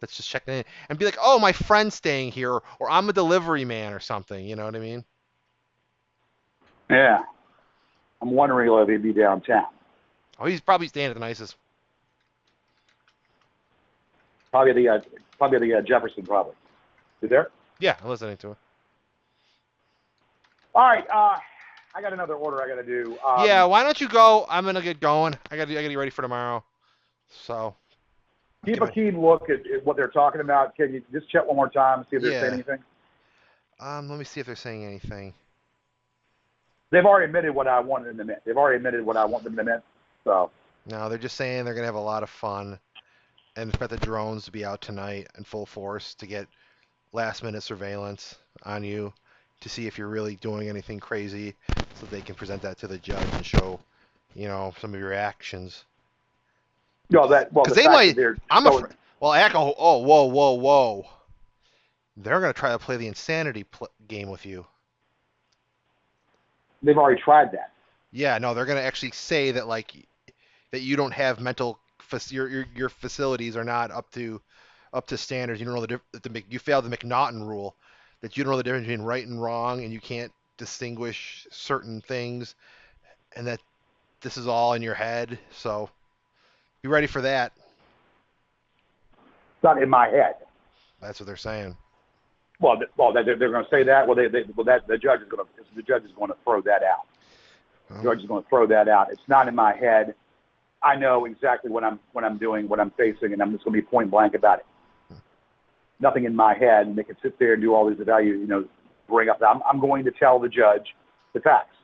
that's just checking in, and be like, oh, my friend's staying here, or I'm a delivery man or something, you know what I mean? Yeah. I'm wondering if he'd be downtown. Oh, he's probably staying at the nicest. Probably the Jefferson, probably. You there? Yeah, I'm listening to it. All right. I got another order I got to do. Yeah, why don't you go? I'm gonna get going. I gotta get ready for tomorrow. So Keep a keen look at what they're talking about. Can you just check one more time and see if they're Yeah. saying anything? let me see if they're saying anything. They've already admitted what I wanted them to admit. They've already admitted what I want them to admit. So No, they're just saying they're gonna have a lot of fun, and expect the drones to be out tonight in full force to get last-minute surveillance on you to see if you're really doing anything crazy, so they can present that to the judge and show, some of your actions. the Because they fact might. that they're I'm so- afraid. Well, Echo. Oh, whoa. They're gonna try to play the insanity game with you. they've already tried that. Yeah, no, they're gonna actually say that that you don't have mental. Your facilities are not up to standards. You don't know you failed the McNaughton rule. That you don't know the difference between right and wrong, and you can't distinguish certain things, and that this is all in your head. So be ready for that. It's not in my head. That's what they're saying. Well, they're going to say that. Well, the judge is going to throw that out. The judge is going to throw that out. It's not in my head. I know exactly what I'm doing, what I'm facing, and I'm just going to be point blank about it. Nothing in my head, and they can sit there and do all these bring up. I'm going to tell the judge the facts.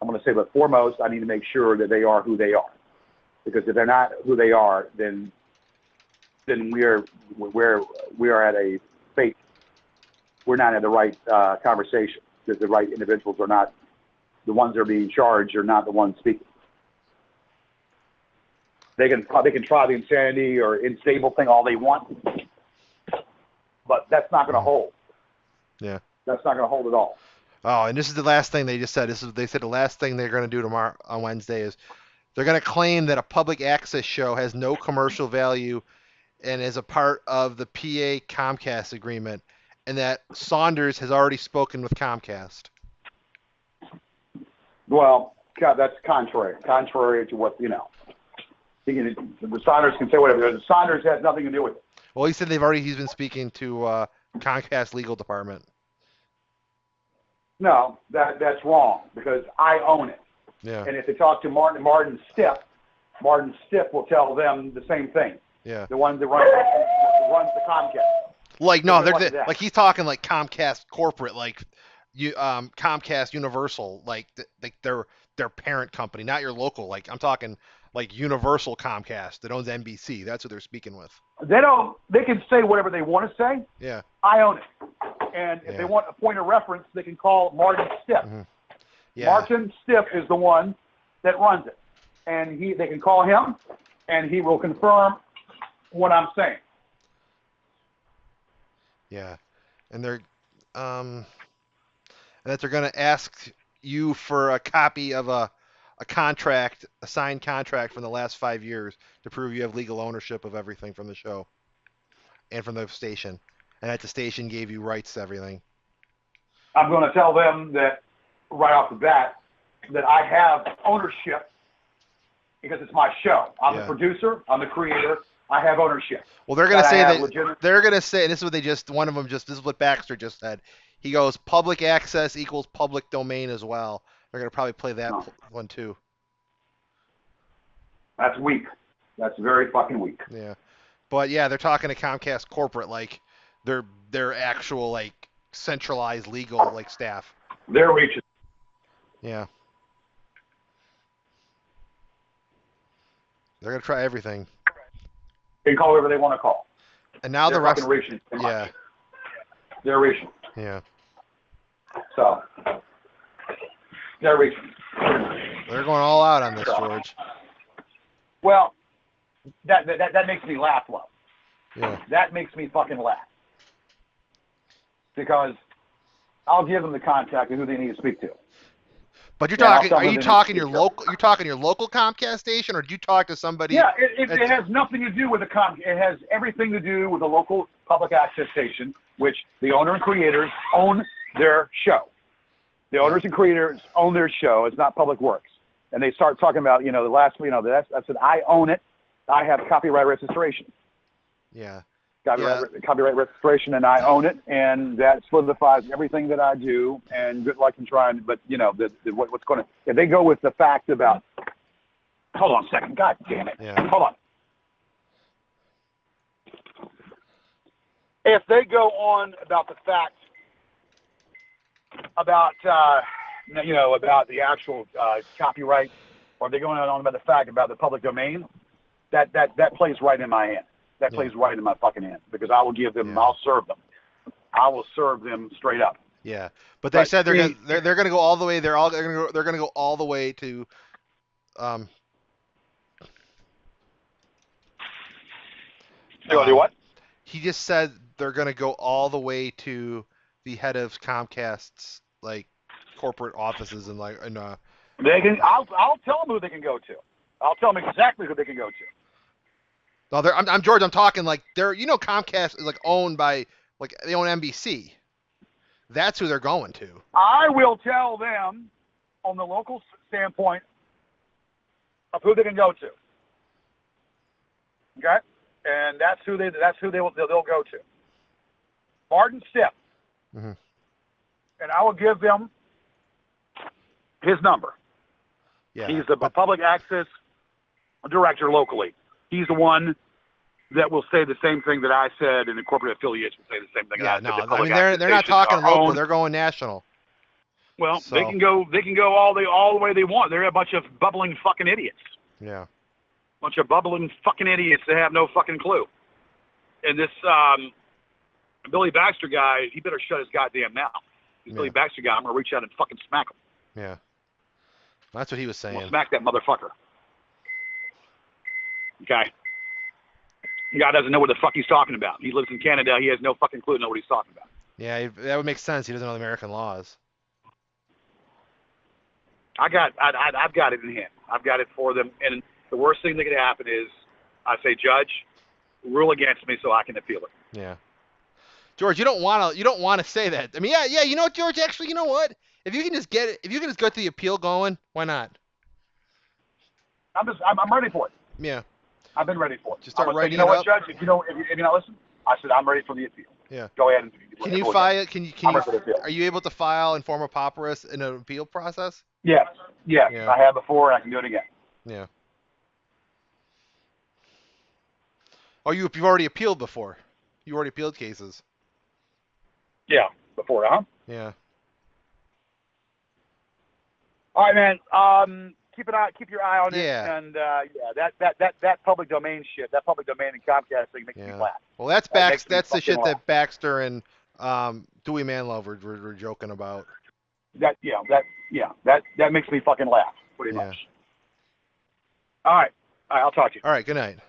I'm going to say, but foremost, I need to make sure that they are who they are, because if they're not who they are, then we are at a fake. We're not at the right conversation, because the right individuals are not the ones that are being charged, are not the ones speaking. They can try the insanity or unstable thing all they want, but that's not going to hold. Yeah. That's not going to hold at all. Oh, and this is the last thing they just said. They said the last thing they're going to do tomorrow on Wednesday is they're going to claim that a public access show has no commercial value and is a part of the PA Comcast agreement, and that Saunders has already spoken with Comcast. Well, that's contrary to what the Saunders can say whatever. The Saunders has nothing to do with it. Well, he said he's been speaking to Comcast legal department. No, that's wrong, because I own it. Yeah. And if they talk to Martin Stipp will tell them the same thing. Yeah. The one that runs the Comcast. They're he's talking like Comcast corporate, Comcast Universal, their parent company, not your local. I'm talking like Universal Comcast that owns NBC. That's what they're speaking with. They can say whatever they want to say. Yeah. I own it. And if they want a point of reference, they can call Martin Stipp. Mm-hmm. Yeah. Martin Stipp is the one that runs it. And they can call him, and he will confirm what I'm saying. Yeah. And they're and that they're going to ask you for a copy of a contract, a signed contract from the last 5 years to prove you have legal ownership of everything from the show and from the station, and that the station gave you rights to everything. I'm going to tell them that right off the bat that I have ownership because it's my show. I'm the producer. I'm the creator. I have ownership. Well, they're going to say that they're going to say, and this is what this is what Baxter just said. He goes, public access equals public domain as well. They're going to probably play that one too. That's weak. That's very fucking weak. Yeah. But yeah, they're talking to Comcast corporate, their actual centralized legal staff. They're reaching. Yeah. They're going to try everything. They can call whoever they want to call. And now they're the rest. reaching. Yeah. They're reaching. Yeah. So they're reaching. They're going all out on this, George. Well, that makes me laugh, love. Yeah. That makes me fucking laugh. Because I'll give them the contact and who they need to speak to. But you're talking. Are you talking your local? You're talking your local Comcast station, or do you talk to somebody? Yeah, it has nothing to do with the Comcast. It has everything to do with the local public access station, which the owner and creators own their show. The owners and creators own their show. It's not Public Works. And they start talking about, the last, I said, I own it. I have copyright registration. Yeah. copyright registration, and I own it, and that solidifies everything that I do. And good luck in trying. But you know, what's going to if they go with the fact about. Hold on a second. God damn it. Yeah. Hold on. If they go on about the fact about about the actual copyright, or if they go on about the fact about the public domain, that plays right in my hand. That plays right in my fucking hand, because I will give them. Yeah. I'll serve them. I will serve them straight up. Yeah, but they said they're gonna go all the way. They're gonna go all the way to. They're gonna do what? He just said they're gonna go all the way to the head of Comcast's like corporate offices and They can. I'll tell them who they can go to. I'll tell them exactly who they can go to. No, I'm George. I'm talking like Comcast is like owned by they own NBC. That's who they're going to. I will tell them on the local standpoint of who they can go to. Okay, and that's who they'll go to. Martin Stipp. Mm-hmm. And I will give them his number. Yeah. He's the public access director locally. He's the one that will say the same thing that I said, and the corporate affiliates will say the same thing. Yeah, that I said. no, I mean they're not talking local; they're going national. Well, so. they can go all the way they want. They're a bunch of bubbling fucking idiots. Yeah. Bunch of bubbling fucking idiots that have no fucking clue. And this Billy Baxter guy, he better shut his goddamn mouth. This Billy Baxter guy, I'm gonna reach out and fucking smack him. Yeah. That's what he was saying. I'm gonna smack that motherfucker. Okay. The guy doesn't know what the fuck he's talking about. He lives in Canada. He has no fucking clue to know what he's talking about. Yeah, that would make sense. He doesn't know the American laws. I've got it in hand. I've got it for them. And the worst thing that could happen is I say, Judge, rule against me so I can appeal it. Yeah. George, you don't want to say that. I mean, yeah. You know what, George? Actually, you know what? If you can just get the appeal going, why not? I'm ready for it. Yeah. I've been ready for it. Just start writing you know what, up. Judge? If you not listen, I said I'm ready for the appeal. Yeah. Go ahead and. Can you file? Are you able to file in form of papyrus in an appeal process? Yes. Yeah. I have before, and I can do it again. Yeah. Oh, you've already appealed before. You already appealed cases. Yeah, before, huh? Yeah. All right, man. Keep your eye on it. Yeah. And that public domain shit, that public domain and Comcast thing makes me laugh. Well, that's that's the shit that Baxter and Dewey Manlove were joking about. That makes me fucking laugh pretty much. All right. I'll talk to you. All right. Good night.